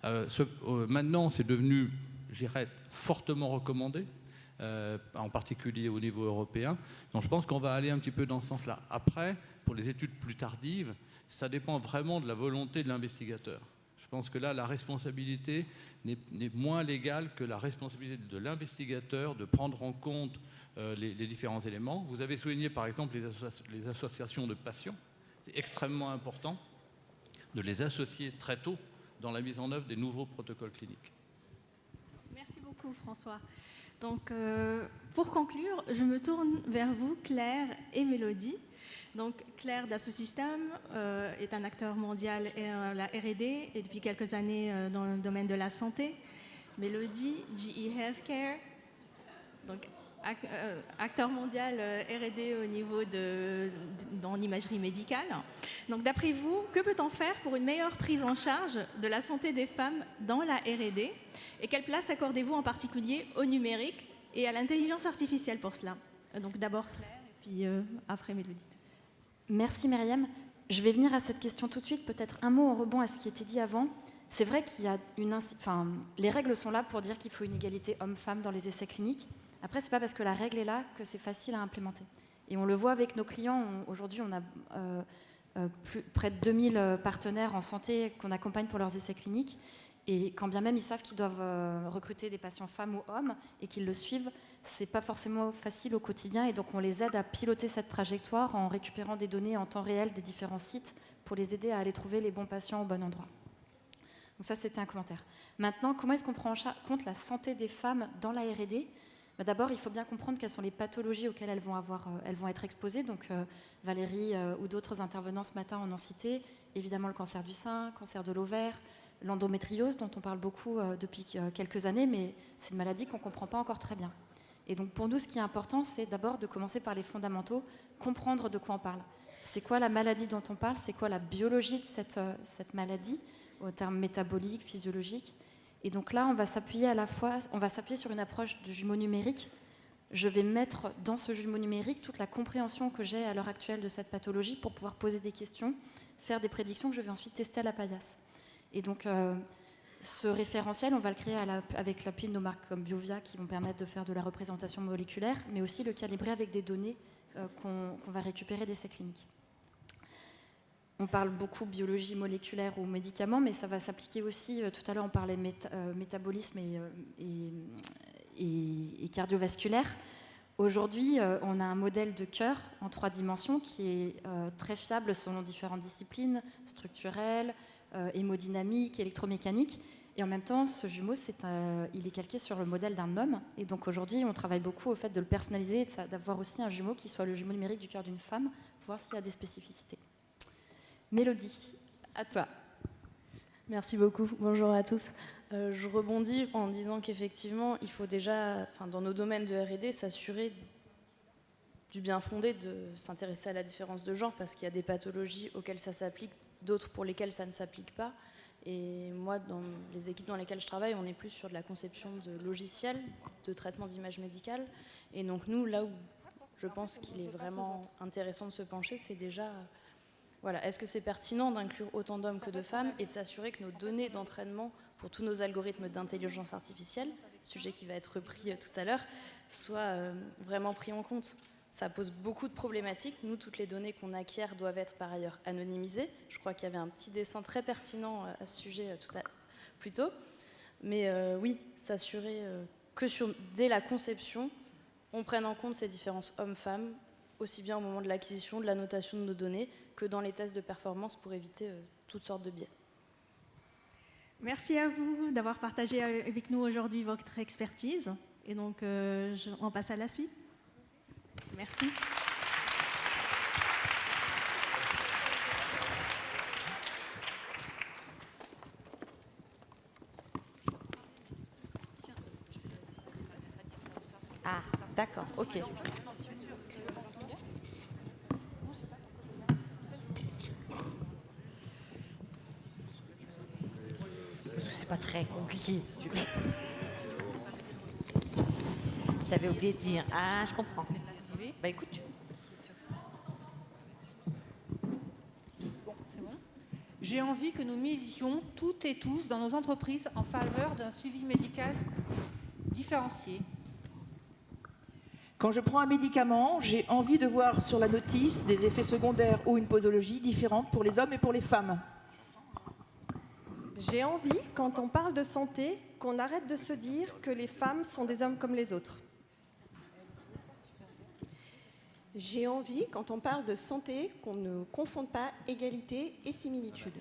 Maintenant, c'est devenu, je dirais, fortement recommandé. En particulier au niveau européen. Donc je pense qu'on va aller un petit peu dans ce sens-là. Après, pour les études plus tardives, ça dépend vraiment de la volonté de l'investigateur. Je pense que là, la responsabilité n'est moins légale que la responsabilité de l'investigateur de prendre en compte les différents éléments. Vous avez souligné par exemple les associations de patients. C'est extrêmement important de les associer très tôt dans la mise en œuvre des nouveaux protocoles cliniques. Merci beaucoup, François. Donc, pour conclure, je me tourne vers vous, Claire et Mélodie. Donc, Claire d'Assosystème est un acteur mondial à la R&D et depuis quelques années dans le domaine de la santé. Mélodie, GE Healthcare, donc acteur mondial R&D au niveau dans l'imagerie médicale. Donc, d'après vous, que peut-on faire pour une meilleure prise en charge de la santé des femmes dans la R&D? Et quelle place accordez-vous en particulier au numérique et à l'intelligence artificielle pour cela? Donc d'abord Claire et puis après Mélodie. Merci Myriam. Je vais venir à cette question tout de suite. Peut-être un mot en rebond à ce qui était dit avant. C'est vrai qu'il y a les règles sont là pour dire qu'il faut une égalité homme-femme dans les essais cliniques. Après, c'est pas parce que la règle est là que c'est facile à implémenter. Et on le voit avec nos clients. Aujourd'hui, on a près de 2000 partenaires en santé qu'on accompagne pour leurs essais cliniques. Et quand bien même ils savent qu'ils doivent recruter des patients femmes ou hommes et qu'ils le suivent, c'est pas forcément facile au quotidien. Et donc on les aide à piloter cette trajectoire en récupérant des données en temps réel des différents sites pour les aider à aller trouver les bons patients au bon endroit. Donc ça, c'était un commentaire. Maintenant, comment est-ce qu'on prend en compte la santé des femmes dans la R&D? D'abord, il faut bien comprendre quelles sont les pathologies auxquelles elles vont être exposées. Donc Valérie ou d'autres intervenants ce matin en ont cité. Évidemment le cancer du sein, cancer de l'ovaire, l'endométriose dont on parle beaucoup depuis quelques années, mais c'est une maladie qu'on ne comprend pas encore très bien. Et donc pour nous, ce qui est important, c'est d'abord de commencer par les fondamentaux, comprendre de quoi on parle. C'est quoi la maladie dont on parle? C'est quoi la biologie de cette maladie, au terme métabolique, physiologique? Et donc là, on va s'appuyer sur une approche de jumeau numérique. Je vais mettre dans ce jumeau numérique toute la compréhension que j'ai à l'heure actuelle de cette pathologie pour pouvoir poser des questions, faire des prédictions que je vais ensuite tester à la paillasse. Et donc, ce référentiel, on va le créer avec l'appui de nos marques comme Biovia qui vont permettre de faire de la représentation moléculaire, mais aussi le calibrer avec des données qu'on va récupérer d'essais cliniques. On parle beaucoup biologie moléculaire ou médicaments, mais ça va s'appliquer aussi, tout à l'heure on parlait métabolisme et cardiovasculaire. Aujourd'hui, on a un modèle de cœur en 3 dimensions qui est très fiable selon différentes disciplines, structurelles, hémodynamique, électromécanique. Et en même temps, ce jumeau, il est calqué sur le modèle d'un homme. Et donc aujourd'hui, on travaille beaucoup au fait de le personnaliser et d'avoir aussi un jumeau qui soit le jumeau numérique du cœur d'une femme, pour voir s'il y a des spécificités. Mélodie, à toi. Merci beaucoup. Bonjour à tous. Je rebondis en disant qu'effectivement, il faut déjà, dans nos domaines de R&D, s'assurer du bien fondé de s'intéresser à la différence de genre, parce qu'il y a des pathologies auxquelles ça s'applique, d'autres pour lesquelles ça ne s'applique pas. Et moi, dans les équipes dans lesquelles je travaille, on est plus sur de la conception de logiciels, de traitement d'images médicales. Et donc nous, là où je pense qu'il est vraiment intéressant de se pencher, c'est déjà Voilà, est-ce que c'est pertinent d'inclure autant d'hommes que de femmes et de s'assurer que nos données d'entraînement pour tous nos algorithmes d'intelligence artificielle, sujet qui va être repris tout à l'heure, soient vraiment pris en compte? Ça pose beaucoup de problématiques. Nous, toutes les données qu'on acquiert doivent être par ailleurs anonymisées. Je crois qu'il y avait un petit dessin très pertinent à ce sujet plus tôt. Mais oui, s'assurer que dès la conception, on prenne en compte ces différences hommes-femmes, aussi bien au moment de l'acquisition, de la notation de nos données, que dans les tests de performance pour éviter toutes sortes de biais. Merci à vous d'avoir partagé avec nous aujourd'hui votre expertise. Et donc, on passe à la suite. Merci. Ah, d'accord, ok. Parce que c'est pas très compliqué. T'avais oublié de dire. Ah, je comprends. Bah écoute, J'ai envie que nous misions toutes et tous dans nos entreprises en faveur d'un suivi médical différencié. Quand je prends un médicament, j'ai envie de voir sur la notice des effets secondaires ou une posologie différente pour les hommes et pour les femmes. J'ai envie, quand on parle de santé, qu'on arrête de se dire que les femmes sont des hommes comme les autres. J'ai envie, quand on parle de santé, qu'on ne confonde pas égalité et similitude.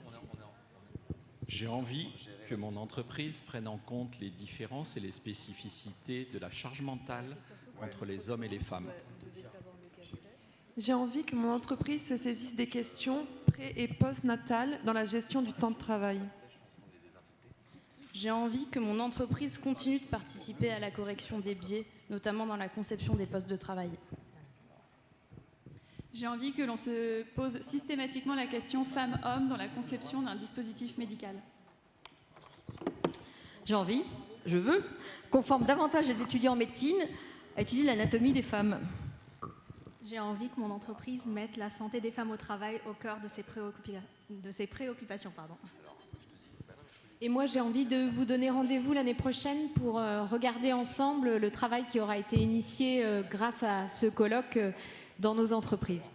J'ai envie que mon entreprise prenne en compte les différences et les spécificités de la charge mentale entre les hommes et les femmes. J'ai envie que mon entreprise se saisisse des questions pré- et post-natales dans la gestion du temps de travail. J'ai envie que mon entreprise continue de participer à la correction des biais, notamment dans la conception des postes de travail. J'ai envie que l'on se pose systématiquement la question femmes-hommes dans la conception d'un dispositif médical. J'ai envie, je veux, qu'on forme davantage les étudiants en médecine à étudier l'anatomie des femmes. J'ai envie que mon entreprise mette la santé des femmes au travail au cœur de ses préoccupations. Et moi, j'ai envie de vous donner rendez-vous l'année prochaine pour regarder ensemble le travail qui aura été initié grâce à ce colloque dans nos entreprises.